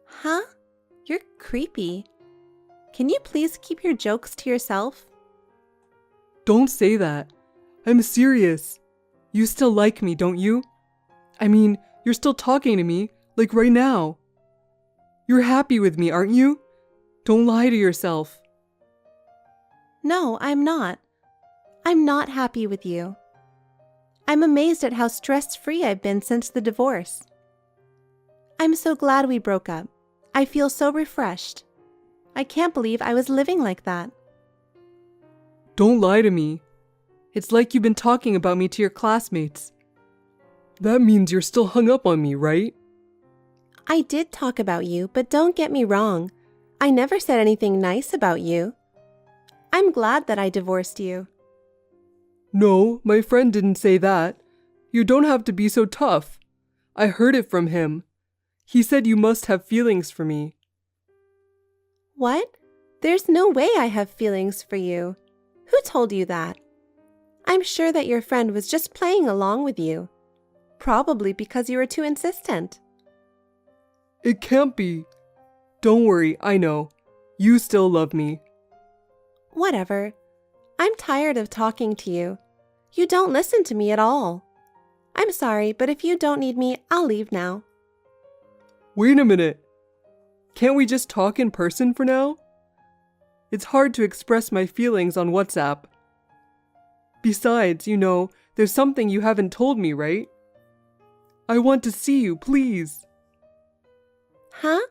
Huh? You're creepy. Can you please keep your jokes to yourself? Don't say that. I'm serious. You still like me, don't you? I mean, you're still talking to me, like right now. You're happy with me, aren't you? Don't lie to yourself. No, I'm not. I'm not happy with you. I'm amazed at how stress-free I've been since the divorce. I'm so glad we broke up. I feel so refreshed. I can't believe I was living like that. Don't lie to me. It's like you've been talking about me to your classmates. That means you're still hung up on me, right? I did talk about you, but don't get me wrong. I never said anything nice about you. I'm glad that I divorced you. No, my friend didn't say that. You don't have to be so tough. I heard it from him. He said you must have feelings for me. What? There's no way I have feelings for you. Who told you that? I'm sure that your friend was just playing along with you. Probably because you were too insistent. It can't be. Don't worry, I know. You still love me. Whatever. I'm tired of talking to you. You don't listen to me at all. I'm sorry, but if you don't need me, I'll leave now. Wait a minute. Can't we just talk in person for now? It's hard to express my feelings on WhatsApp. Besides, there's something you haven't told me, right? I want to see you, please. Huh?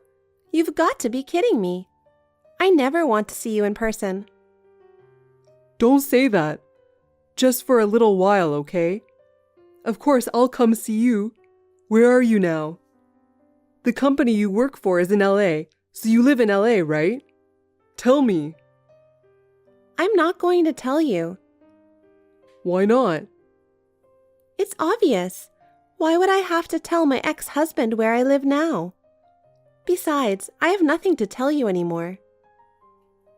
You've got to be kidding me. I never want to see you in person. Don't say that. Just for a little while, okay? Of course, I'll come see you. Where are you now? The company you work for is in LA, so you live in LA, right? Tell me. I'm not going to tell you. Why not? It's obvious. Why would I have to tell my ex-husband where I live now? Besides, I have nothing to tell you anymore.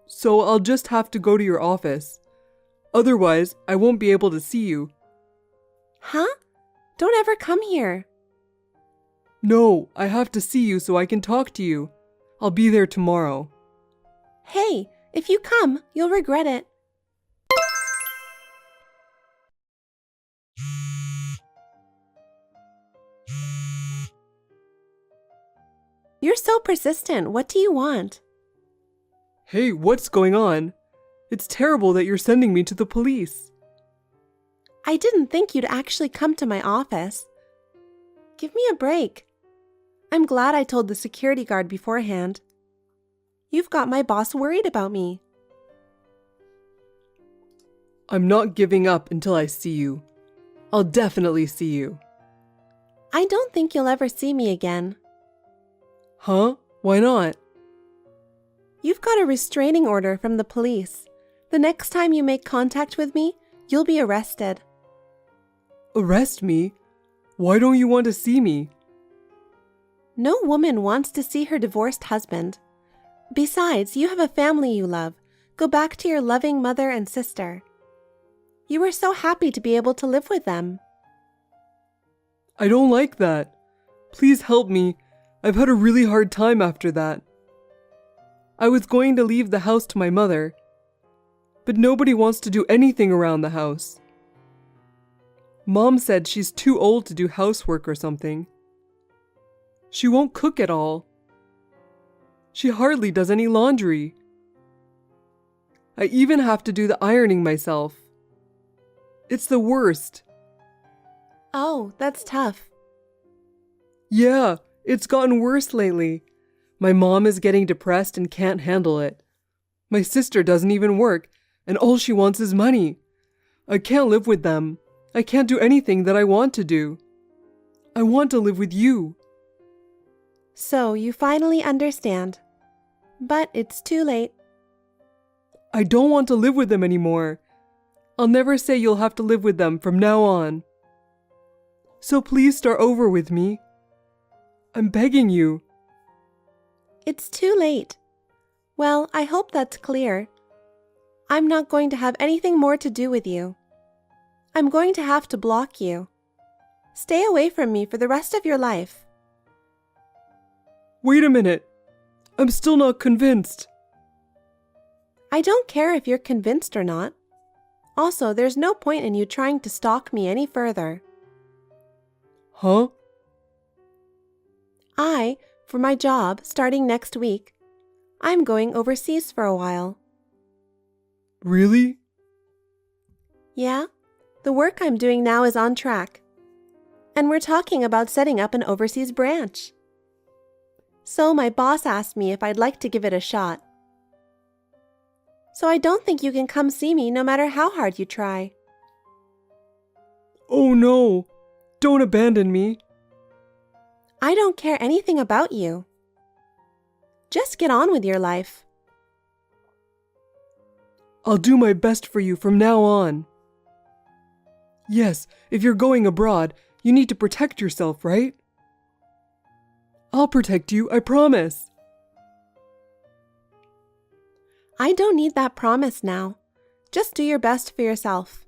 So I'll just have to go to your office. Otherwise, I won't be able to see you. Huh? Don't ever come here. No, I have to see you so I can talk to you. I'll be there tomorrow. Hey, if you come, you'll regret it. You're so persistent. What do you want? Hey, what's going on? It's terrible that you're sending me to the police. I didn't think you'd actually come to my office. Give me a break. I'm glad I told the security guard beforehand. You've got my boss worried about me. I'm not giving up until I see you. I'll definitely see you. I don't think you'll ever see me again. Huh? Why not? You've got a restraining order from the police. The next time you make contact with me, you'll be arrested. Arrest me? Why don't you want to see me? No woman wants to see her divorced husband. Besides, you have a family you love. Go back to your loving mother and sister. You were so happy to be able to live with them. I don't like that. Please help me. I've had a really hard time after that. I was going to leave the house to my mother, but nobody wants to do anything around the house. Mom said she's too old to do housework or something. She won't cook at all. She hardly does any laundry. I even have to do the ironing myself. It's the worst. Oh, that's tough. Yeah, it's gotten worse lately. My mom is getting depressed and can't handle it. My sister doesn't even work, and all she wants is money. I can't live with them. I can't do anything that I want to do. I want to live with you. So you finally understand. But it's too late. I don't want to live with them anymore. I'll never say you'll have to live with them from now on. So please start over with me. I'm begging you. It's too late. Well, I hope that's clear. I'm not going to have anything more to do with you. I'm going to have to block you. Stay away from me for the rest of your life. Wait a minute. I'm still not convinced. I don't care if you're convinced or not. Also, there's no point in you trying to stalk me any further. Huh? For my job, starting next week, I'm going overseas for a while. Really? Yeah, the work I'm doing now is on track. And we're talking about setting up an overseas branch. So my boss asked me if I'd like to give it a shot. So I don't think you can come see me no matter how hard you try. Oh no! Don't abandon me. I don't care anything about you. Just get on with your life. I'll do my best for you from now on. Yes, if you're going abroad, you need to protect yourself, right? I'll protect you, I promise. I don't need that promise now. Just do your best for yourself.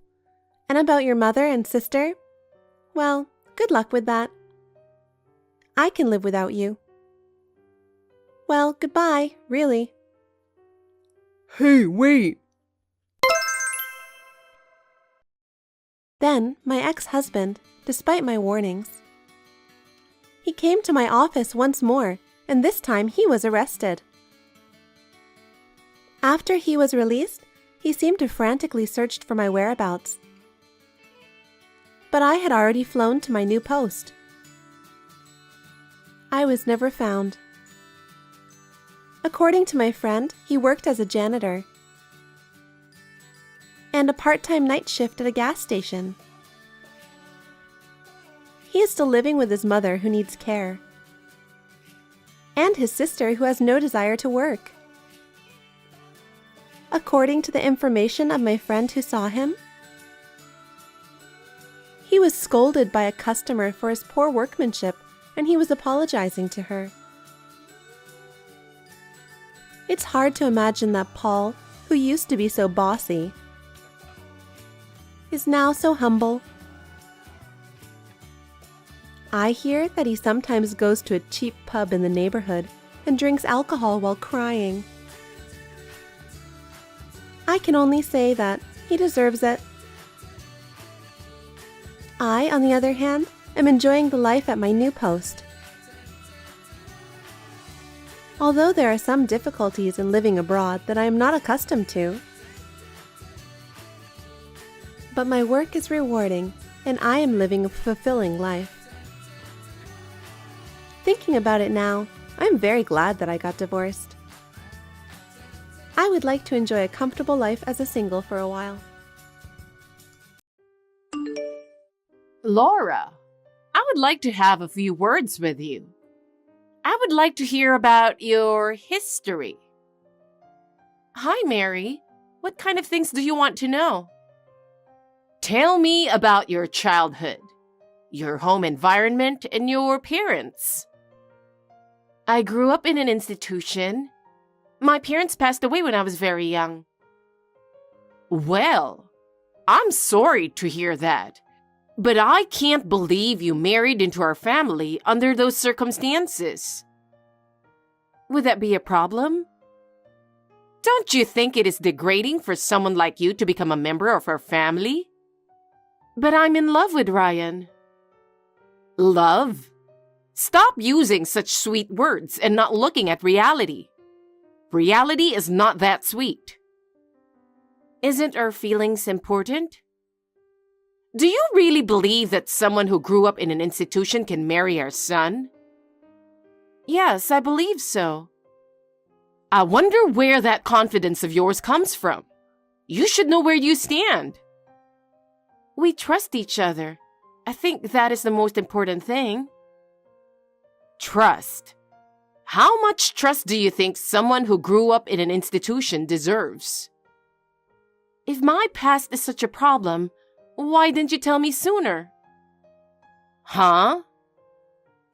And about your mother and sister? Well, good luck with that. I can live without you. Well, goodbye, really. Hey, wait! Then, my ex-husband, despite my warnings, he came to my office once more, and this time he was arrested. After he was released, he seemed to frantically search for my whereabouts. But I had already flown to my new post. I was never found. According to my friend, he worked as a janitor and a part-time night shift at a gas station. He is still living with his mother who needs care, and his sister who has no desire to work. According to the information of my friend who saw him, he was scolded by a customer for his poor workmanship, and he was apologizing to her. It's hard to imagine that Paul, who used to be so bossy, is now so humble. I hear that he sometimes goes to a cheap pub in the neighborhood and drinks alcohol while crying. I can only say that he deserves it. I, on the other hand, am enjoying the life at my new post. Although there are some difficulties in living abroad that I am not accustomed to, but my work is rewarding and I am living a fulfilling life. Thinking about it now, I'm very glad that I got divorced. I would like to enjoy a comfortable life as a single for a while. Laura, I would like to have a few words with you. I would like to hear about your history. Hi, Mary. What kind of things do you want to know? Tell me about your childhood, your home environment, and your parents. I grew up in an institution. My parents passed away when I was very young. Well, I'm sorry to hear that, but I can't believe you married into our family under those circumstances. Would that be a problem? Don't you think it is degrading for someone like you to become a member of our family? But I'm in love with Ryan. Love? Stop using such sweet words and not looking at reality. Reality is not that sweet. Isn't our feelings important? Do you really believe that someone who grew up in an institution can marry our son? Yes, I believe so. I wonder where that confidence of yours comes from. You should know where you stand. We trust each other. I think that is the most important thing. Trust. How much trust do you think someone who grew up in an institution deserves? If my past is such a problem, why didn't you tell me sooner? Huh?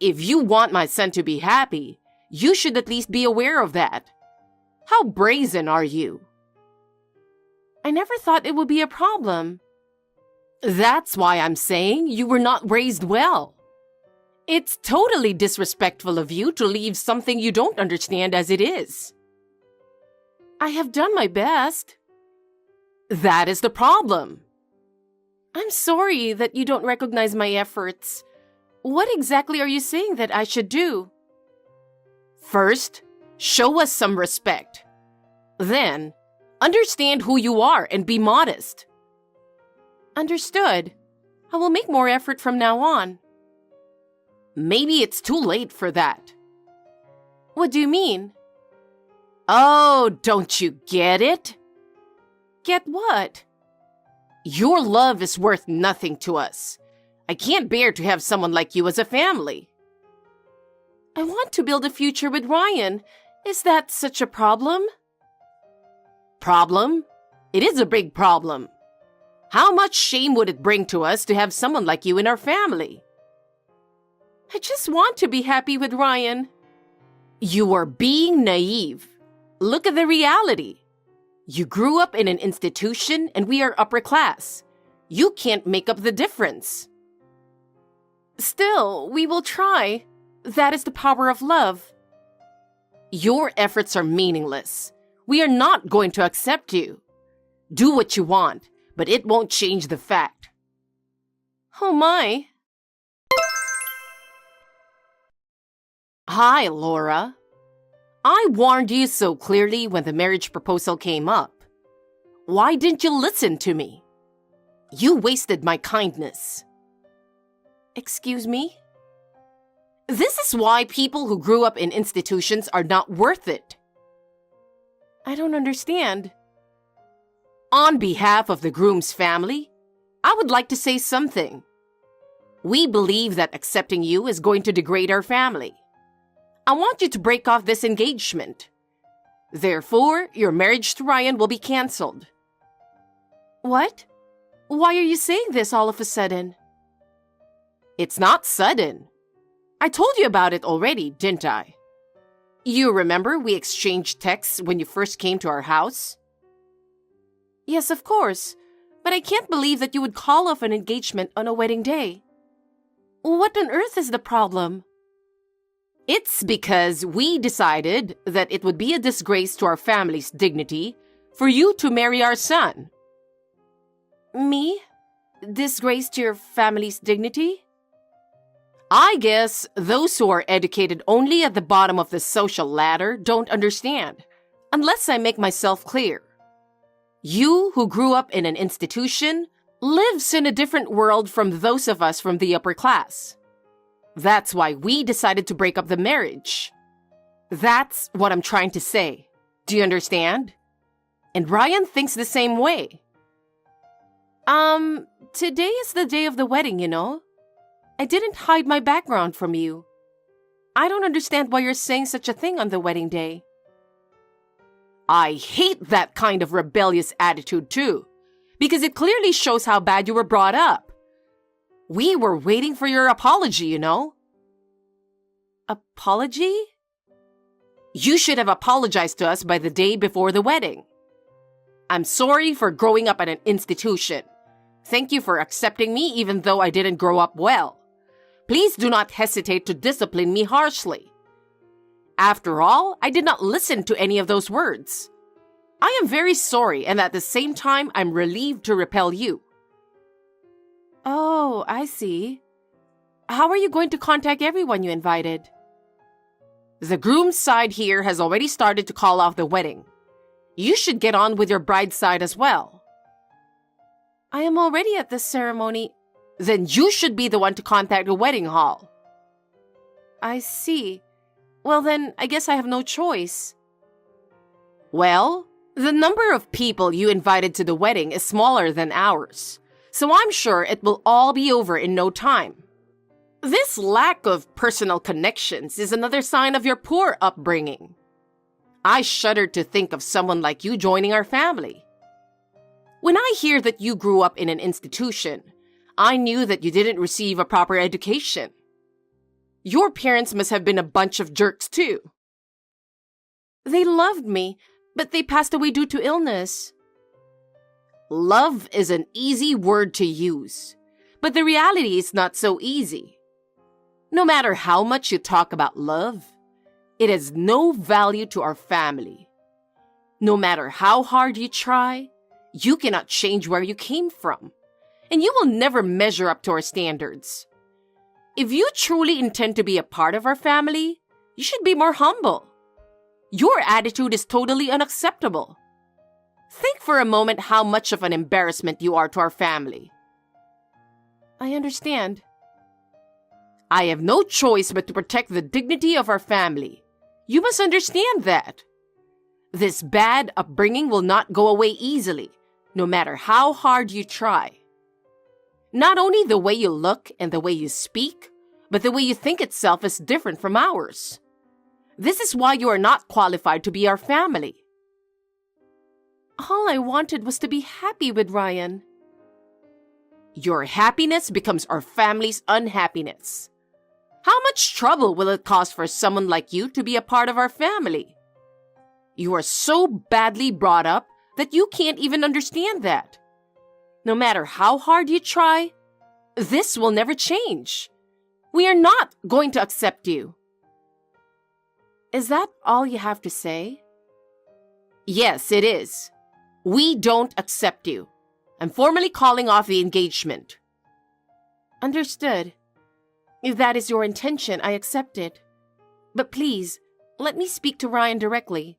If you want my son to be happy, you should at least be aware of that. How brazen are you? I never thought it would be a problem. That's why I'm saying you were not raised well. It's totally disrespectful of you to leave something you don't understand as it is. I have done my best. That is the problem. I'm sorry that you don't recognize my efforts. What exactly are you saying that I should do? First, show us some respect. Then, understand who you are and be modest. Understood. I will make more effort from now on. Maybe it's too late for that. What do you mean? Oh, don't you get it? Get what? Your love is worth nothing to us. I can't bear to have someone like you as a family. I want to build a future with Ryan. Is that such a problem? Problem? It is a big problem. How much shame would it bring to us to have someone like you in our family? I just want to be happy with Ryan. You are being naive. Look at the reality. You grew up in an institution and we are upper class. You can't make up the difference. Still, we will try. That is the power of love. Your efforts are meaningless. We are not going to accept you. Do what you want, but it won't change the fact. Oh my. Hi, Laura. I warned you so clearly when the marriage proposal came up. Why didn't you listen to me? You wasted my kindness. Excuse me? This is why people who grew up in institutions are not worth it. I don't understand. On behalf of the groom's family, I would like to say something. We believe that accepting you is going to degrade our family. I want you to break off this engagement. Therefore, your marriage to Ryan will be canceled. What? Why are you saying this all of a sudden? It's not sudden. I told you about it already, didn't I? You remember we exchanged texts when you first came to our house? Yes, of course. But I can't believe that you would call off an engagement on a wedding day. What on earth is the problem? It's because we decided that it would be a disgrace to our family's dignity for you to marry our son. Me? Disgrace to your family's dignity? I guess those who are educated only at the bottom of the social ladder don't understand, unless I make myself clear. You who grew up in an institution lives in a different world from those of us from the upper class. That's why we decided to break up the marriage. That's what I'm trying to say. Do you understand? And Ryan thinks the same way. Today is the day of the wedding, you know? I didn't hide my background from you. I don't understand why you're saying such a thing on the wedding day. I hate that kind of rebellious attitude too, because it clearly shows how bad you were brought up. We were waiting for your apology, you know? Apology? You should have apologized to us by the day before the wedding. I'm sorry for growing up at an institution. Thank you for accepting me even though I didn't grow up well. Please do not hesitate to discipline me harshly. After all, I did not listen to any of those words. I am very sorry, and at the same time, I'm relieved to repel you. Oh, I see. How are you going to contact everyone you invited? The groom's side here has already started to call off the wedding. You should get on with your bride's side as well. I am already at this ceremony. Then you should be the one to contact the wedding hall. I see. Well then, I guess I have no choice. Well, the number of people you invited to the wedding is smaller than ours, so I'm sure it will all be over in no time. This lack of personal connections is another sign of your poor upbringing. I shudder to think of someone like you joining our family. When I hear that you grew up in an institution, I knew that you didn't receive a proper education. Your parents must have been a bunch of jerks too. They loved me, But they passed away due to illness. Love is an easy word to use, but the reality is not so easy. No matter how much you talk about love, it has no value to our family. No matter how hard you try, you cannot change where you came from, and you will never measure up to our standards. If you truly intend to be a part of our family, you should be more humble. Your attitude is totally unacceptable. Think for a moment how much of an embarrassment you are to our family. I understand. I have no choice but to protect the dignity of our family. You must understand that. This bad upbringing will not go away easily, no matter how hard you try. Not only the way you look and the way you speak, but the way you think itself is different from ours. This is why you are not qualified to be our family. All I wanted was to be happy with Ryan. Your happiness becomes our family's unhappiness. How much trouble will it cause for someone like you to be a part of our family? You are so badly brought up that you can't even understand that. No matter how hard you try, this will never change. We are not going to accept you. Is that all you have to say? Yes, it is. We don't accept you. I'm formally calling off the engagement. Understood. If that is your intention, I accept it. But please, let me speak to Ryan directly.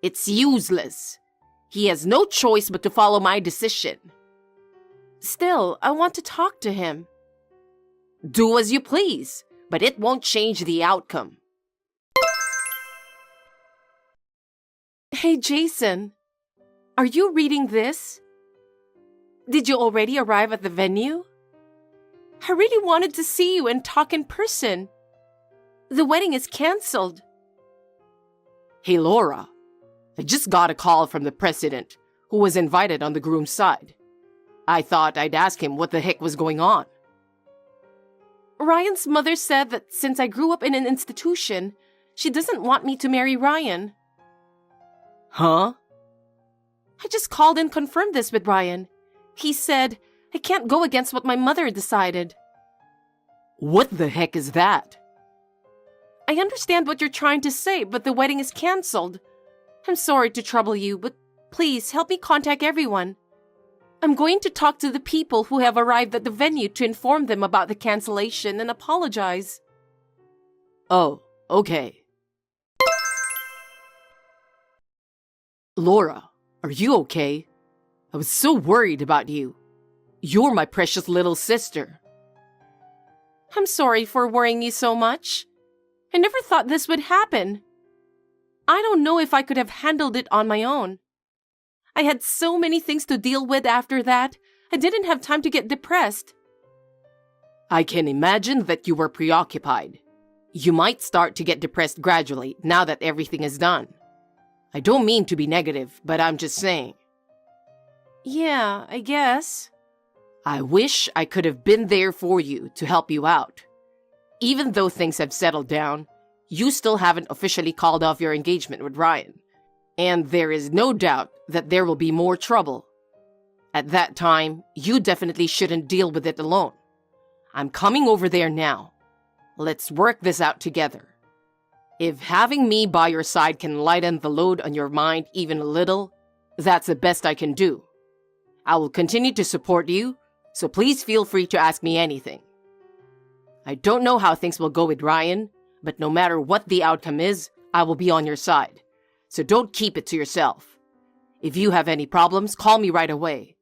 It's useless. He has no choice but to follow my decision. Still, I want to talk to him. Do as you please, but it won't change the outcome. Hey, Jason. Are you reading this? Did you already arrive at the venue? I really wanted to see you and talk in person. The wedding is canceled. Hey, Laura. I just got a call from the president, who was invited on the groom's side. I thought I'd ask him what the heck was going on. Ryan's mother said that since I grew up in an institution, she doesn't want me to marry Ryan. Huh? I just called and confirmed this with Ryan. He said, I can't go against what my mother decided. What the heck is that? I understand what you're trying to say, but the wedding is canceled. I'm sorry to trouble you, but please help me contact everyone. I'm going to talk to the people who have arrived at the venue to inform them about the cancellation and apologize. Oh, okay. Laura, are you okay? I was so worried about you. You're my precious little sister. I'm sorry for worrying you so much. I never thought this would happen. I don't know if I could have handled it on my own. I had so many things to deal with after that, I didn't have time to get depressed. I can imagine that you were preoccupied. You might start to get depressed gradually now that everything is done. I don't mean to be negative, but I'm just saying. Yeah, I guess. I wish I could have been there for you to help you out. Even though things have settled down, you still haven't officially called off your engagement with Ryan. And there is no doubt that there will be more trouble. At that time, you definitely shouldn't deal with it alone. I'm coming over there now. Let's work this out together. If having me by your side can lighten the load on your mind even a little, that's the best I can do. I will continue to support you, so please feel free to ask me anything. I don't know how things will go with Ryan, but no matter what the outcome is, I will be on your side. So don't keep it to yourself. If you have any problems, call me right away.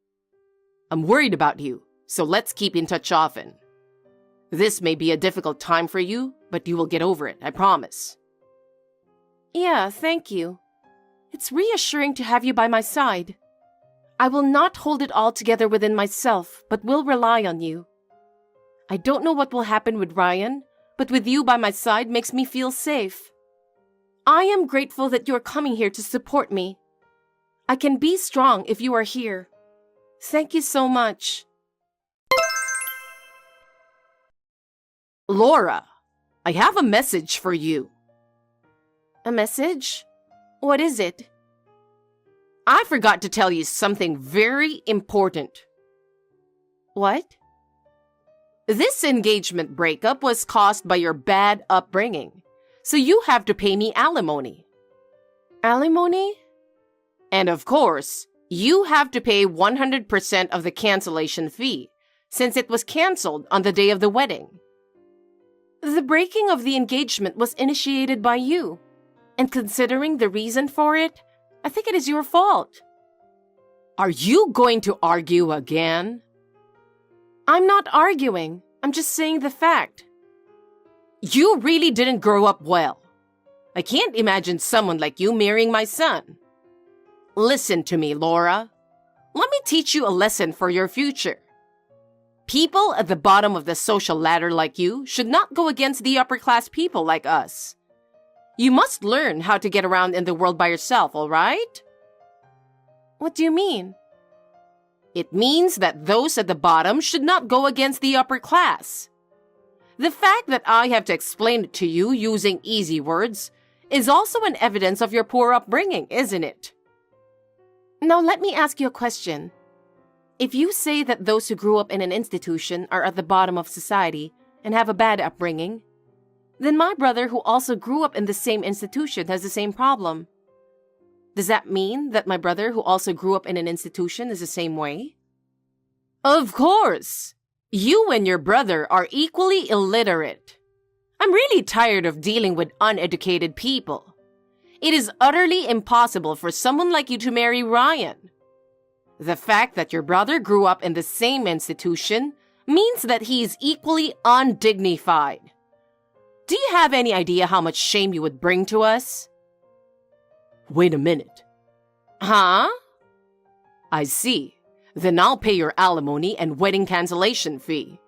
I'm worried about you, so let's keep in touch often. This may be a difficult time for you, but you will get over it, I promise. Yeah, thank you. It's reassuring to have you by my side. I will not hold it all together within myself, but will rely on you. I don't know what will happen with Ryan, but with you by my side makes me feel safe. I am grateful that you are coming here to support me. I can be strong if you are here. Thank you so much. Laura, I have a message for you. A message? What is it? I forgot to tell you something very important. What? This engagement breakup was caused by your bad upbringing, so you have to pay me alimony. Alimony? And of course, you have to pay 100% of the cancellation fee, since it was canceled on the day of the wedding. The breaking of the engagement was initiated by you, and considering the reason for it, I think it is your fault. Are you going to argue again? I'm not arguing. I'm just saying the fact. You really didn't grow up well. I can't imagine someone like you marrying my son. Listen to me, Laura. Let me teach you a lesson for your future. People at the bottom of the social ladder like you should not go against the upper-class people like us. You must learn how to get around in the world by yourself, all right? What do you mean? It means that those at the bottom should not go against the upper class. The fact that I have to explain it to you using easy words is also an evidence of your poor upbringing, isn't it? Now let me ask you a question. If you say that those who grew up in an institution are at the bottom of society and have a bad upbringing, then my brother who also grew up in the same institution has the same problem. Does that mean that my brother who also grew up in an institution is the same way? Of course! You and your brother are equally illiterate. I'm really tired of dealing with uneducated people. It is utterly impossible for someone like you to marry Ryan. The fact that your brother grew up in the same institution means that he is equally undignified. Do you have any idea how much shame you would bring to us? Wait a minute. Huh? I see. Then I'll pay your alimony and wedding cancellation fee.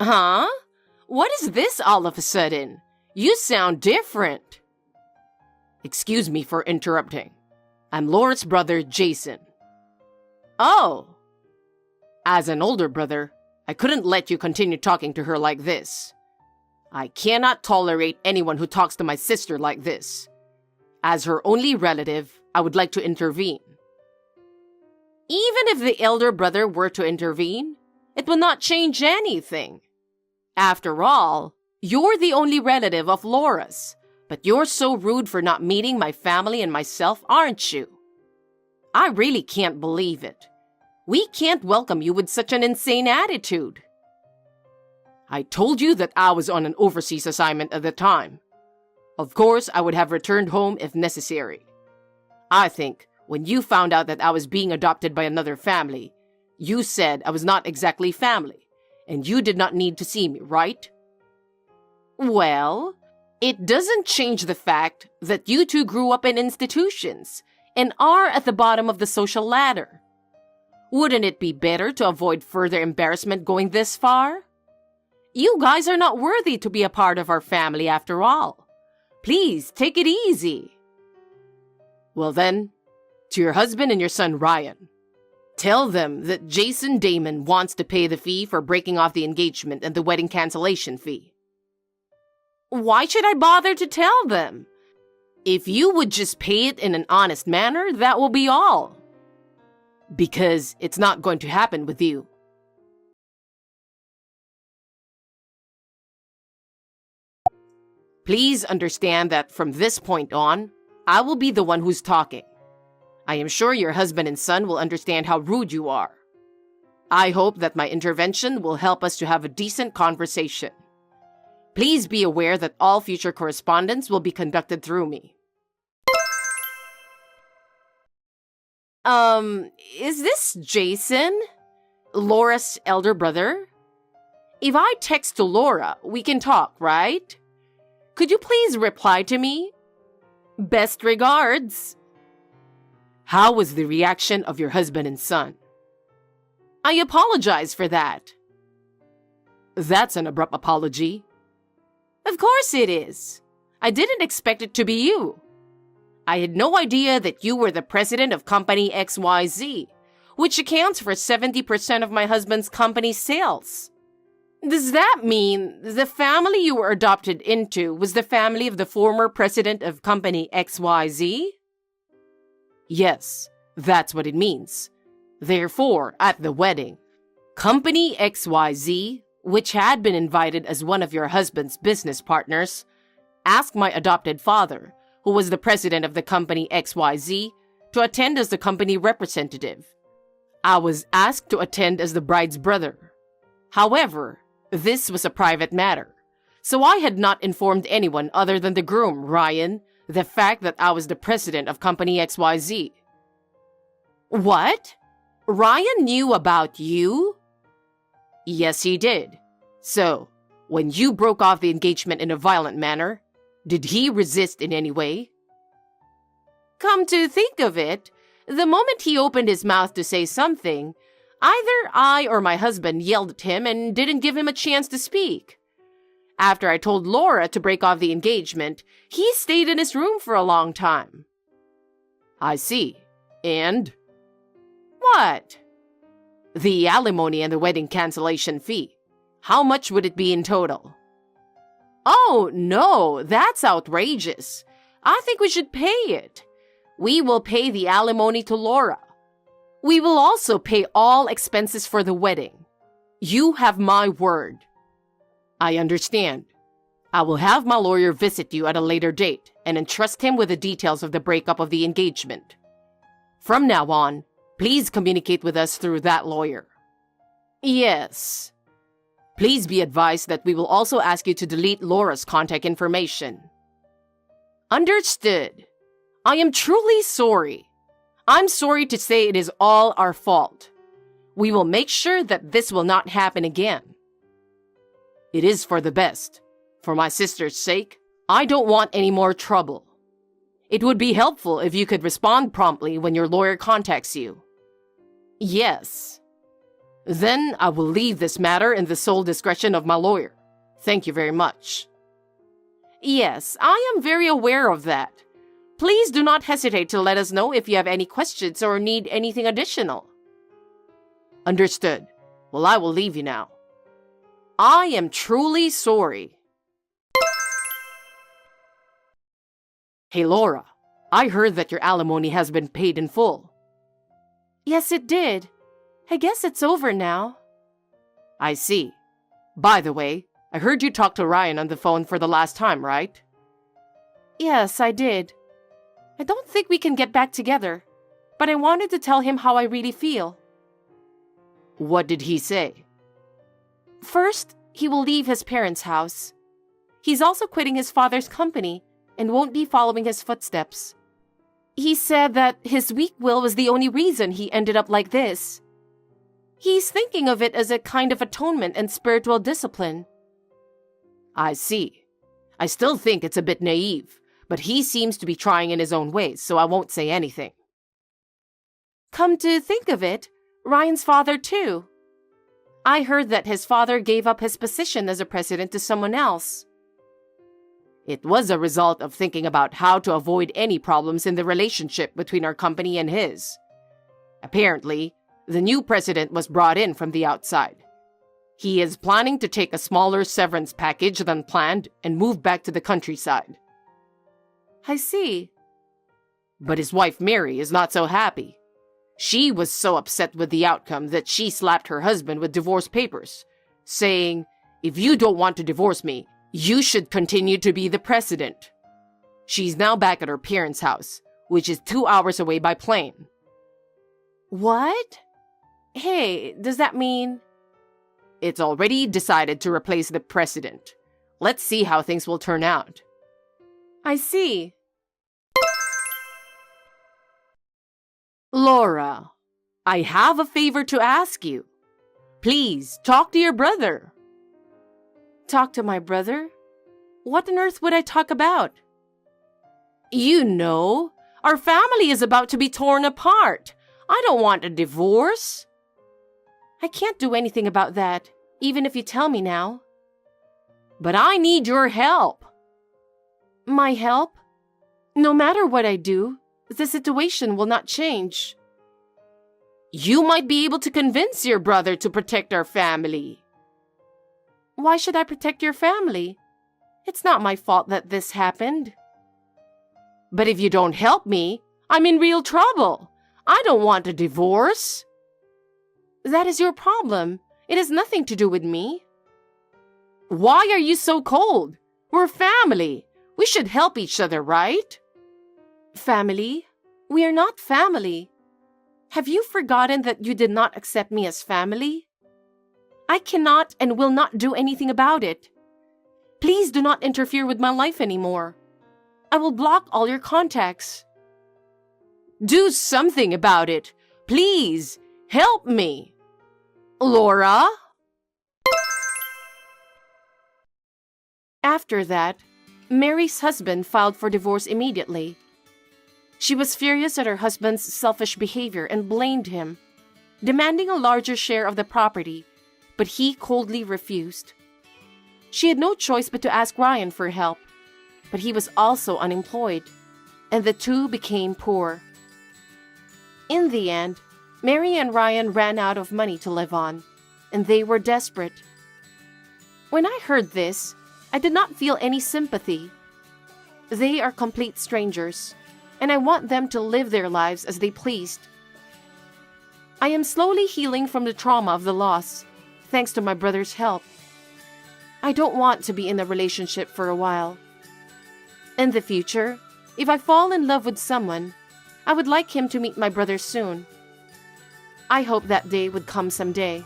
Huh? What is this all of a sudden? You sound different. Excuse me for interrupting. I'm Laura's brother, Jason. Oh. As an older brother, I couldn't let you continue talking to her like this. I cannot tolerate anyone who talks to my sister like this. As her only relative, I would like to intervene. Even if the elder brother were to intervene, it would not change anything. After all, you're the only relative of Laura's, but you're so rude for not meeting my family and myself, aren't you? I really can't believe it. We can't welcome you with such an insane attitude. I told you that I was on an overseas assignment at the time. Of course, I would have returned home if necessary. I think when you found out that I was being adopted by another family, you said I was not exactly family, and you did not need to see me, right? Well, it doesn't change the fact that you two grew up in institutions and are at the bottom of the social ladder. Wouldn't it be better to avoid further embarrassment going this far? You guys are not worthy to be a part of our family after all. Please, take it easy. Well then, to your husband and your son Ryan, tell them that Jason Damon wants to pay the fee for breaking off the engagement and the wedding cancellation fee. Why should I bother to tell them? If you would just pay it in an honest manner, that will be all. Because it's not going to happen with you. Please understand that from this point on, I will be the one who's talking. I am sure your husband and son will understand how rude you are. I hope that my intervention will help us to have a decent conversation. Please be aware that all future correspondence will be conducted through me. Is this Jason? Laura's elder brother? If I text to Laura, we can talk, right? Could you please reply to me? Best regards. How was the reaction of your husband and son? I apologize for that. That's an abrupt apology. Of course it is. I didn't expect it to be you. I had no idea that you were the president of Company XYZ, which accounts for 70% of my husband's company's sales. Does that mean the family you were adopted into was the family of the former president of company XYZ? Yes, that's what it means. Therefore, at the wedding, company XYZ, which had been invited as one of your husband's business partners, asked my adopted father, who was the president of the company XYZ, to attend as the company representative. I was asked to attend as the bride's brother. However, this was a private matter, so I had not informed anyone other than the groom, Ryan, the fact that I was the president of company XYZ. What? Ryan knew about you? Yes, he did. So, when you broke off the engagement in a violent manner, did he resist in any way? Come to think of it, the moment he opened his mouth to say something, either I or my husband yelled at him and didn't give him a chance to speak. After I told Laura to break off the engagement, he stayed in his room for a long time. I see. And? What? The alimony and the wedding cancellation fee. How much would it be in total? Oh, no, that's outrageous. I think we should pay it. We will pay the alimony to Laura. We will also pay all expenses for the wedding. You have my word. I understand. I will have my lawyer visit you at a later date and entrust him with the details of the breakup of the engagement. From now on, please communicate with us through that lawyer. Yes. Please be advised that we will also ask you to delete Laura's contact information. Understood. I am truly sorry. I'm sorry to say it is all our fault. We will make sure that this will not happen again. It is for the best. For my sister's sake, I don't want any more trouble. It would be helpful if you could respond promptly when your lawyer contacts you. Yes. Then I will leave this matter in the sole discretion of my lawyer. Thank you very much. Yes, I am very aware of that. Please do not hesitate to let us know if you have any questions or need anything additional. Understood. Well, I will leave you now. I am truly sorry. Hey, Laura, I heard that your alimony has been paid in full. Yes, it did. I guess it's over now. I see. By the way, I heard you talk to Ryan on the phone for the last time, right? Yes, I did. I don't think we can get back together, but I wanted to tell him how I really feel. What did he say? First, he will leave his parents' house. He's also quitting his father's company and won't be following his footsteps. He said that his weak will was the only reason he ended up like this. He's thinking of it as a kind of atonement and spiritual discipline. I see. I still think it's a bit naive, but he seems to be trying in his own ways, so I won't say anything. Come to think of it, Ryan's father too. I heard that his father gave up his position as a president to someone else. It was a result of thinking about how to avoid any problems in the relationship between our company and his. Apparently, the new president was brought in from the outside. He is planning to take a smaller severance package than planned and move back to the countryside. I see. But his wife Mary is not so happy. She was so upset with the outcome that she slapped her husband with divorce papers, saying, "If you don't want to divorce me, you should continue to be the president." She's now back at her parents' house, which is 2 hours away by plane. What? Hey, does that mean... It's already decided to replace the president. Let's see how things will turn out. I see. Laura, I have a favor to ask you. Please, talk to your brother. Talk to my brother? What on earth would I talk about? You know, our family is about to be torn apart. I don't want a divorce. I can't do anything about that, even if you tell me now. But I need your help. My help? No matter what I do, the situation will not change. You might be able to convince your brother to protect our family. Why should I protect your family? It's not my fault that this happened. But if you don't help me, I'm in real trouble. I don't want a divorce. That is your problem. It has nothing to do with me. Why are you so cold? We're family. We should help each other, right? Family? We are not family. Have you forgotten that you did not accept me as family? I cannot and will not do anything about it. Please do not interfere with my life anymore. I will block all your contacts. Do something about it. Please, help me. Laura? After that, Mary's husband filed for divorce immediately. She was furious at her husband's selfish behavior and blamed him, demanding a larger share of the property, but he coldly refused. She had no choice but to ask Ryan for help, but he was also unemployed, and the two became poor. In the end, Mary and Ryan ran out of money to live on, and they were desperate. When I heard this, I did not feel any sympathy. They are complete strangers, and I want them to live their lives as they pleased. I am slowly healing from the trauma of the loss, thanks to my brother's help. I don't want to be in a relationship for a while. In the future, if I fall in love with someone, I would like him to meet my brother soon. I hope that day would come someday.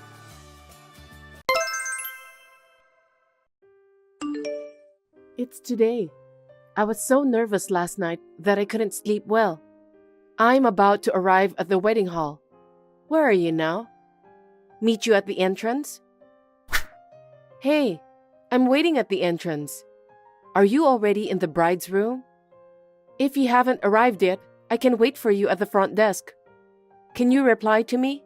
It's today. I was so nervous last night that I couldn't sleep well. I'm about to arrive at the wedding hall. Where are you now? Meet you at the entrance? Hey, I'm waiting at the entrance. Are you already in the bride's room? If you haven't arrived yet, I can wait for you at the front desk. Can you reply to me?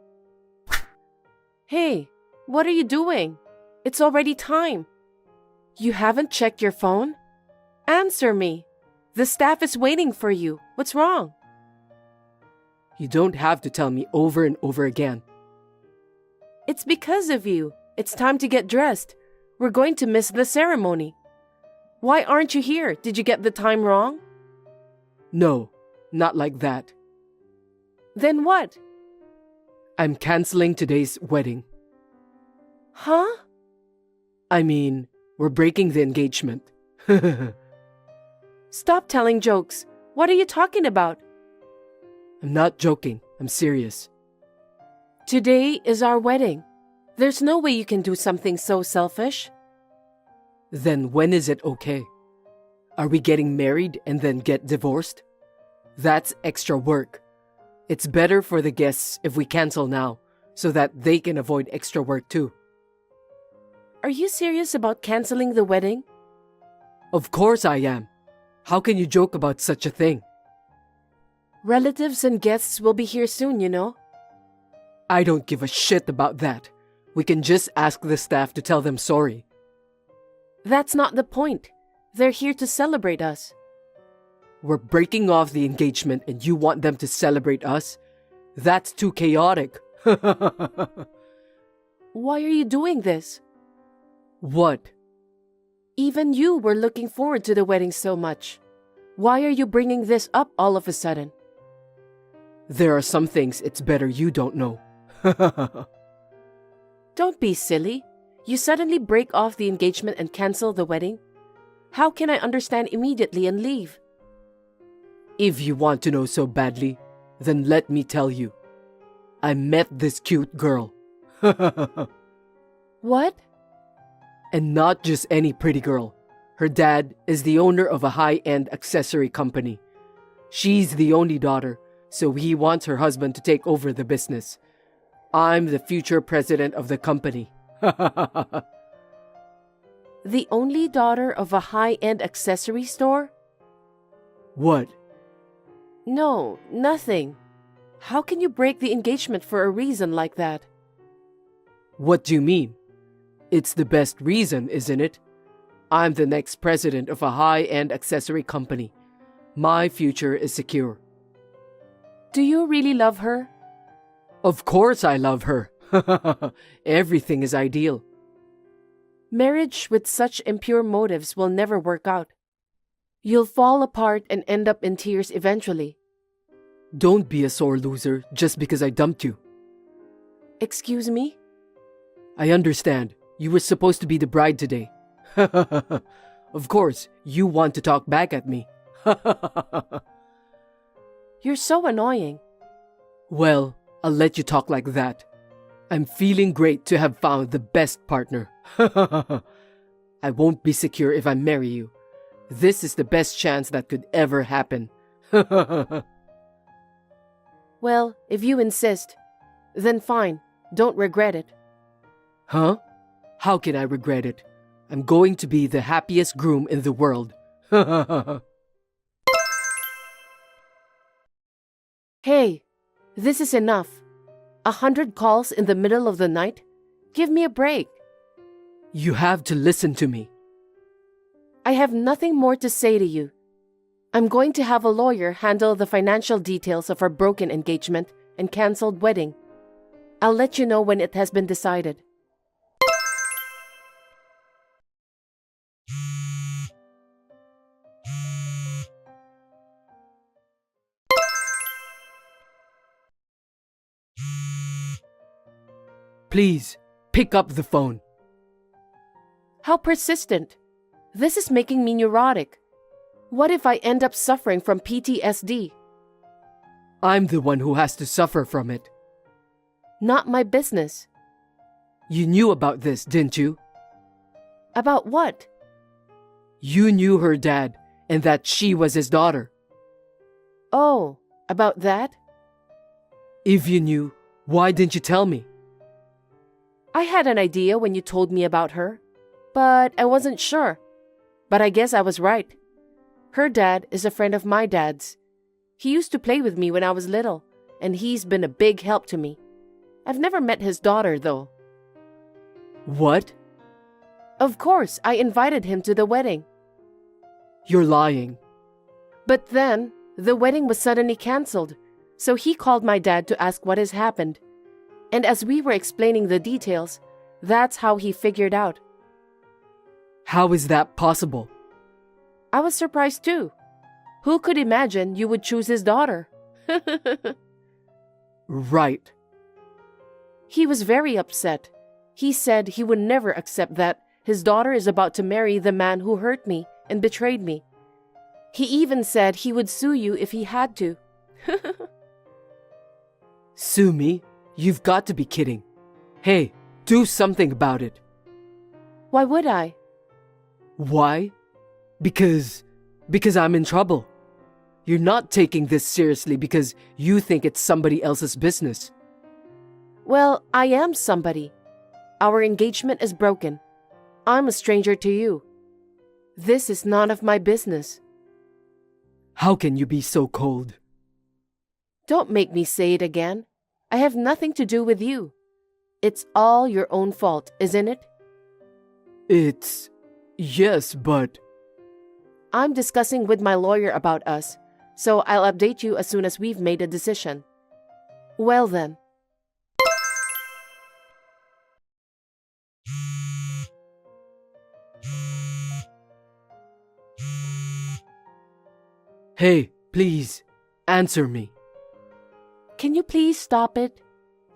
Hey, what are you doing? It's already time. You haven't checked your phone? Answer me. The staff is waiting for you. What's wrong? You don't have to tell me over and over again. It's because of you. It's time to get dressed. We're going to miss the ceremony. Why aren't you here? Did you get the time wrong? No, not like that. Then what? I'm canceling today's wedding. Huh? I mean, we're breaking the engagement. Stop telling jokes. What are you talking about? I'm not joking. I'm serious. Today is our wedding. There's no way you can do something so selfish. Then when is it okay? Are we getting married and then get divorced? That's extra work. It's better for the guests if we cancel now, so that they can avoid extra work too. Are you serious about canceling the wedding? Of course I am. How can you joke about such a thing? Relatives and guests will be here soon, you know. I don't give a shit about that. We can just ask the staff to tell them sorry. That's not the point. They're here to celebrate us. We're breaking off the engagement and you want them to celebrate us? That's too chaotic. Why are you doing this? What? Even you were looking forward to the wedding so much. Why are you bringing this up all of a sudden? There are some things it's better you don't know. Don't be silly. You suddenly break off the engagement and cancel the wedding? How can I understand immediately and leave? If you want to know so badly, then let me tell you. I met this cute girl. What? And not just any pretty girl. Her dad is the owner of a high-end accessory company. She's the only daughter, so he wants her husband to take over the business. I'm the future president of the company. The only daughter of a high-end accessory store? What? No, nothing. How can you break the engagement for a reason like that? What do you mean? It's the best reason, isn't it? I'm the next president of a high-end accessory company. My future is secure. Do you really love her? Of course I love her. Everything is ideal. Marriage with such impure motives will never work out. You'll fall apart and end up in tears eventually. Don't be a sore loser just because I dumped you. Excuse me? I understand. You were supposed to be the bride today. Of course, you want to talk back at me. You're so annoying. Well, I'll let you talk like that. I'm feeling great to have found the best partner. I won't be secure if I marry you. This is the best chance that could ever happen. Well, if you insist, then fine. Don't regret it. Huh? How can I regret it? I'm going to be the happiest groom in the world. Hey, this is enough. 100 calls in the middle of the night? Give me a break. You have to listen to me. I have nothing more to say to you. I'm going to have a lawyer handle the financial details of our broken engagement and canceled wedding. I'll let you know when it has been decided. Please, pick up the phone. How persistent. This is making me neurotic. What if I end up suffering from PTSD? I'm the one who has to suffer from it. Not my business. You knew about this, didn't you? About what? You knew her dad and that she was his daughter. Oh, about that? If you knew, why didn't you tell me? I had an idea when you told me about her, but I wasn't sure. But I guess I was right. Her dad is a friend of my dad's. He used to play with me when I was little, and he's been a big help to me. I've never met his daughter, though. What? Of course, I invited him to the wedding. You're lying. But then, the wedding was suddenly canceled, so he called my dad to ask what has happened. And as we were explaining the details, that's how he figured out. How is that possible? I was surprised too. Who could imagine you would choose his daughter? Right. He was very upset. He said he would never accept that his daughter is about to marry the man who hurt me and betrayed me. He even said he would sue you if he had to. Sue me? You've got to be kidding. Hey, do something about it. Why would I? Why? Because I'm in trouble. You're not taking this seriously because you think it's somebody else's business. Well, I am somebody. Our engagement is broken. I'm a stranger to you. This is none of my business. How can you be so cold? Don't make me say it again. I have nothing to do with you. It's all your own fault, isn't it? Yes, but... I'm discussing with my lawyer about us, so I'll update you as soon as we've made a decision. Well then. Hey, please, answer me. Can you please stop it?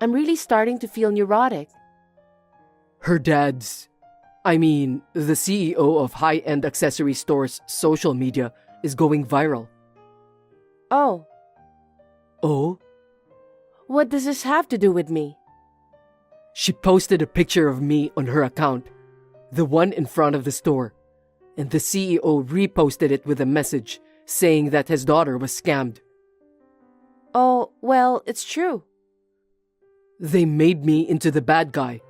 I'm really starting to feel neurotic. Her dad's... the CEO of high-end accessory store's social media is going viral. Oh, Oh? what does this have to do with me? She posted a picture of me on her account, the one in front of the store, and the CEO reposted it with a message saying that his daughter was scammed. Oh, well, it's true. They made me into the bad guy.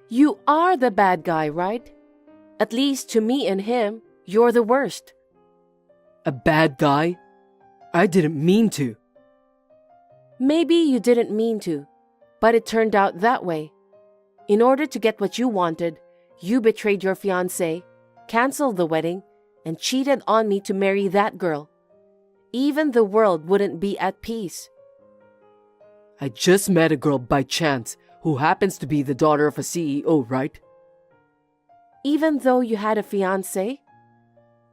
You are the bad guy, right? At least to me and him, you're the worst. A bad guy? I didn't mean to. Maybe you didn't mean to, but it turned out that way. In order to get what you wanted, you betrayed your fiancé, canceled the wedding, and cheated on me to marry that girl. Even the world wouldn't be at peace. I just met a girl by chance who happens to be the daughter of a CEO, right? Even though you had a fiancé?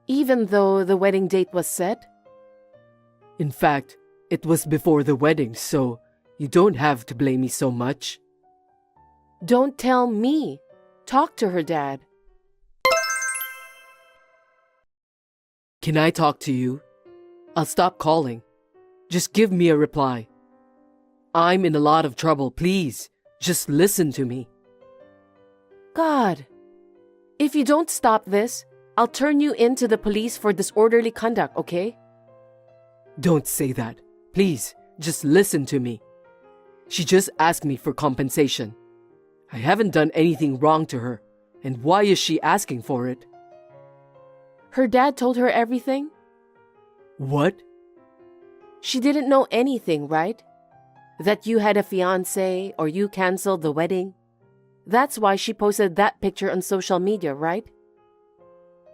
Even though the wedding date was set? In fact, it was before the wedding, so you don't have to blame me so much. Don't tell me. Talk to her dad. Can I talk to you? I'll stop calling. Just give me a reply. I'm in a lot of trouble, please. Just listen to me. God, if you don't stop this, I'll turn you in to the police for disorderly conduct, okay? Don't say that. Please, just listen to me. She just asked me for compensation. I haven't done anything wrong to her, and why is she asking for it? Her dad told her everything? What? She didn't know anything, right? That you had a fiancé or you canceled the wedding? That's why she posted that picture on social media, right?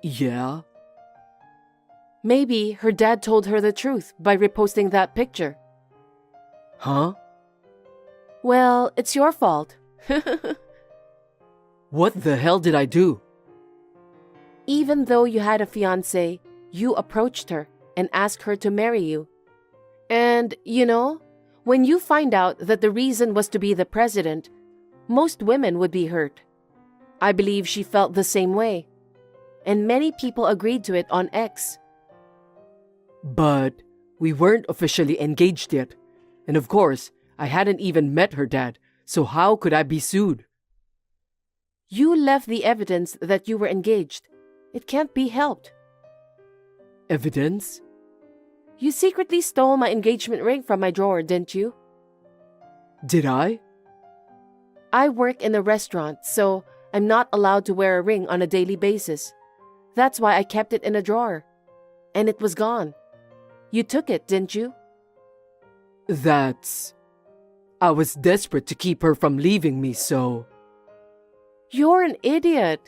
Yeah. Maybe her dad told her the truth by reposting that picture. Huh? Well, it's your fault. What the hell did I do? Even though you had a fiancé, you approached her and asked her to marry you. And, when you find out that the reason was to be the president, most women would be hurt. I believe she felt the same way. And many people agreed to it on X. But we weren't officially engaged yet. And of course, I hadn't even met her dad, so how could I be sued? You left the evidence that you were engaged. It can't be helped. Evidence? You secretly stole my engagement ring from my drawer, didn't you? Did I? I work in a restaurant, so I'm not allowed to wear a ring on a daily basis. That's why I kept it in a drawer. And it was gone. You took it, didn't you? I was desperate to keep her from leaving me, so... You're an idiot.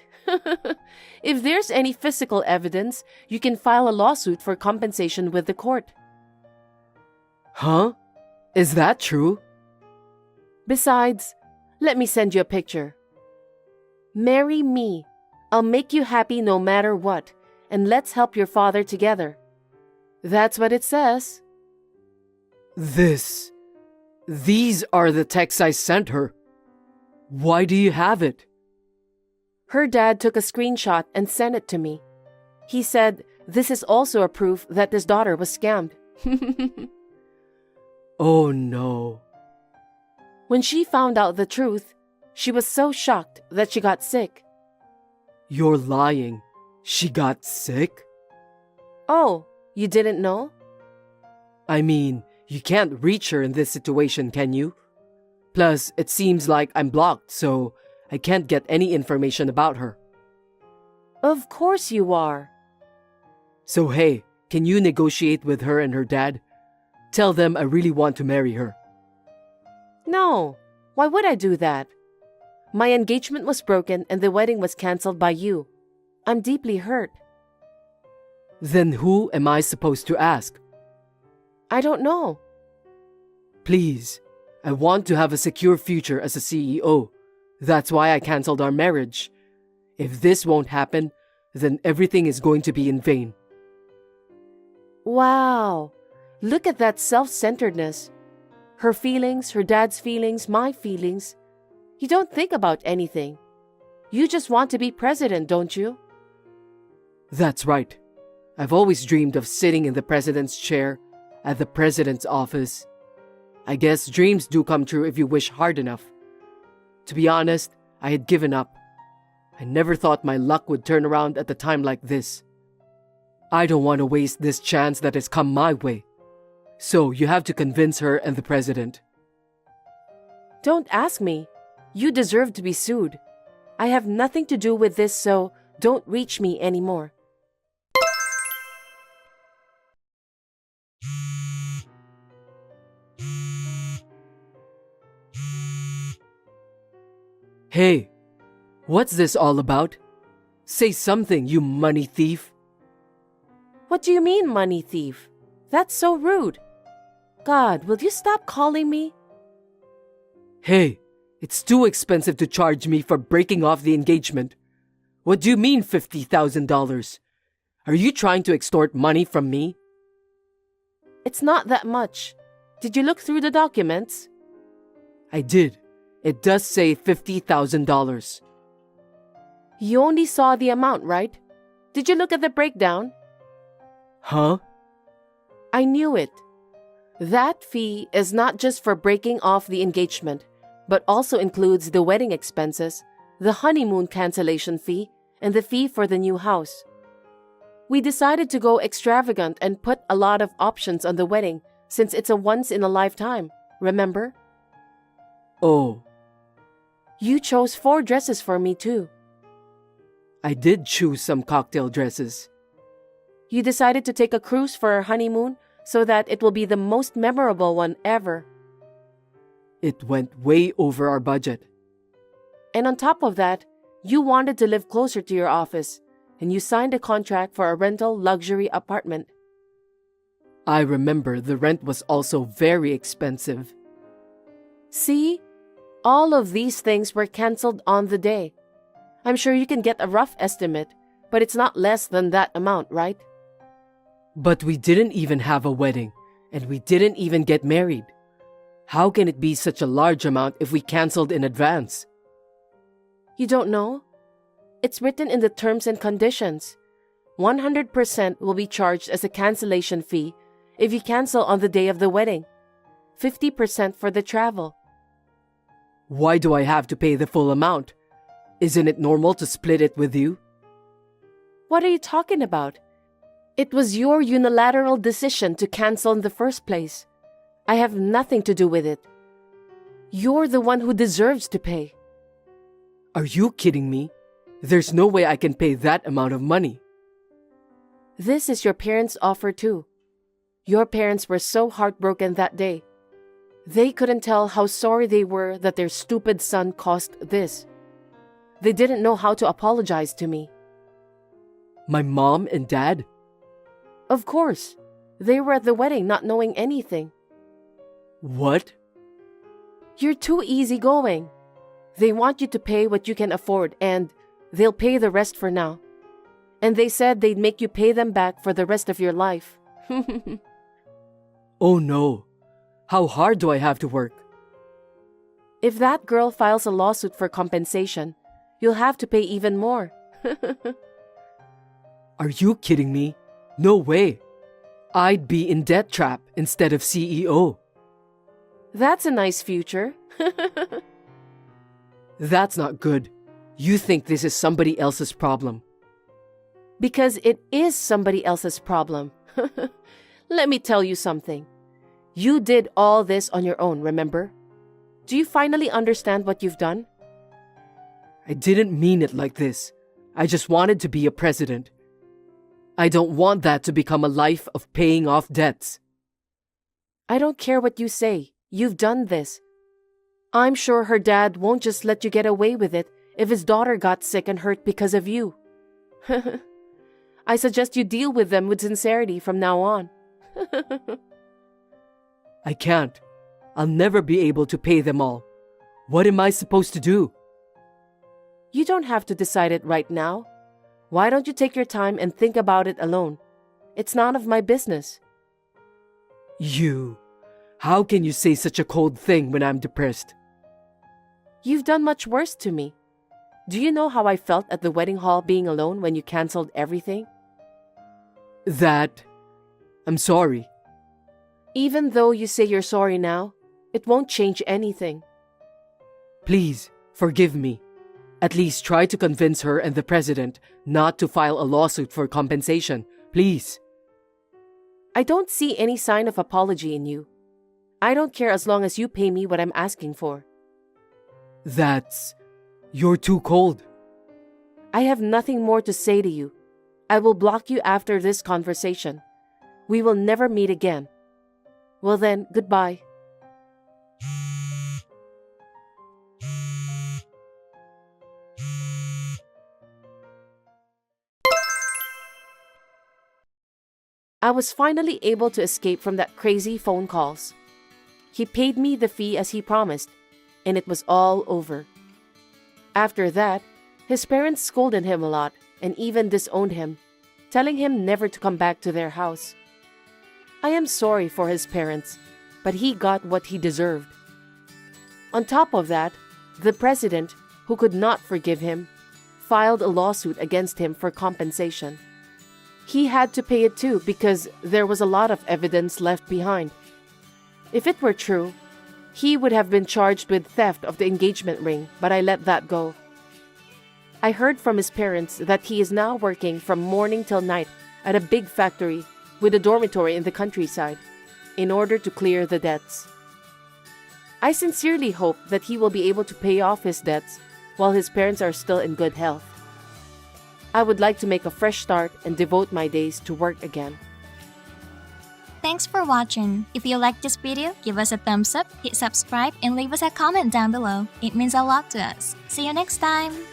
If there's any physical evidence, you can file a lawsuit for compensation with the court. Huh? Is that true? Besides, let me send you a picture. Marry me. I'll make you happy no matter what, and let's help your father together. That's what it says. These are the texts I sent her. Why do you have it? Her dad took a screenshot and sent it to me. He said, this is also a proof that his daughter was scammed. Oh no. When she found out the truth, she was so shocked that she got sick. You're lying. She got sick? Oh, you didn't know? I mean, you can't reach her in this situation, can you? Plus, it seems like I'm blocked, so I can't get any information about her. Of course you are. So hey, can you negotiate with her and her dad? Tell them I really want to marry her. No, why would I do that? My engagement was broken and the wedding was canceled by you. I'm deeply hurt. Then who am I supposed to ask? I don't know. Please, I want to have a secure future as a CEO. That's why I canceled our marriage. If this won't happen, then everything is going to be in vain. Wow, look at that self-centeredness. Her feelings, her dad's feelings, my feelings. You don't think about anything. You just want to be president, don't you? That's right. I've always dreamed of sitting in the president's chair at the president's office. I guess dreams do come true if you wish hard enough. To be honest, I had given up. I never thought my luck would turn around at a time like this. I don't want to waste this chance that has come my way. So you have to convince her and the president. Don't ask me. You deserve to be sued. I have nothing to do with this, so don't reach me anymore. Hey, what's this all about? Say something, you money thief. What do you mean, money thief? That's so rude. God, will you stop calling me? Hey, it's too expensive to charge me for breaking off the engagement. What do you mean $50,000? Are you trying to extort money from me? It's not that much. Did you look through the documents? I did. It does say $50,000. You only saw the amount, right? Did you look at the breakdown? Huh? I knew it. That fee is not just for breaking off the engagement, but also includes the wedding expenses, the honeymoon cancellation fee, and the fee for the new house. We decided to go extravagant and put a lot of options on the wedding since it's a once-in-a-lifetime, remember? Oh, You chose 4 dresses for me too. I did choose some cocktail dresses. You decided to take a cruise for our honeymoon so that it will be the most memorable one ever. It went way over our budget. And on top of that, you wanted to live closer to your office, and you signed a contract for a rental luxury apartment. I remember the rent was also very expensive. See? All of these things were canceled on the day. I'm sure you can get a rough estimate, but it's not less than that amount, right? But we didn't even have a wedding, and we didn't even get married. How can it be such a large amount if we canceled in advance? You don't know? It's written in the terms and conditions. 100% will be charged as a cancellation fee if you cancel on the day of the wedding. 50% for the travel. Why do I have to pay the full amount? Isn't it normal to split it with you? What are you talking about? It was your unilateral decision to cancel in the first place. I have nothing to do with it. You're the one who deserves to pay. Are you kidding me? There's no way I can pay that amount of money. This is your parents' offer too. Your parents were so heartbroken that day. They couldn't tell how sorry they were that their stupid son caused this. They didn't know how to apologize to me. My mom and dad? Of course. They were at the wedding not knowing anything. What? You're too easygoing. They want you to pay what you can afford and they'll pay the rest for now. And they said they'd make you pay them back for the rest of your life. Oh no. How hard do I have to work? If that girl files a lawsuit for compensation, you'll have to pay even more. Are you kidding me? No way. I'd be in debt trap instead of CEO. That's a nice future. That's not good. You think this is somebody else's problem. Because it is somebody else's problem. Let me tell you something. You did all this on your own, remember? Do you finally understand what you've done? I didn't mean it like this. I just wanted to be a president. I don't want that to become a life of paying off debts. I don't care what you say. You've done this. I'm sure her dad won't just let you get away with it if his daughter got sick and hurt because of you. I suggest you deal with them with sincerity from now on. I can't. I'll never be able to pay them all. What am I supposed to do? You don't have to decide it right now. Why don't you take your time and think about it alone? It's none of my business. How can you say such a cold thing when I'm depressed? You've done much worse to me. Do you know how I felt at the wedding hall being alone when you canceled everything? I'm sorry. Even though you say you're sorry now, it won't change anything. Please, forgive me. At least try to convince her and the president not to file a lawsuit for compensation. Please. I don't see any sign of apology in you. I don't care as long as you pay me what I'm asking for. You're too cold. I have nothing more to say to you. I will block you after this conversation. We will never meet again. Well then, goodbye. I was finally able to escape from that crazy phone calls. He paid me the fee as he promised, and it was all over. After that, His parents scolded him a lot and even disowned him, telling him never to come back to their house. I am sorry for his parents, but he got what he deserved. On top of that, the president, who could not forgive him, filed a lawsuit against him for compensation. He had to pay it too because there was a lot of evidence left behind. If it were true, he would have been charged with theft of the engagement ring, but I let that go. I heard from his parents that he is now working from morning till night at a big factory with a dormitory in the countryside in order to clear the debts. I sincerely hope that he will be able to pay off his debts while his parents are still in good health. I would like to make a fresh start and devote my days to work again. Thanks for watching. If you liked this video, give us a thumbs up, hit subscribe, and leave us a comment down below. It means a lot to us. See you next time!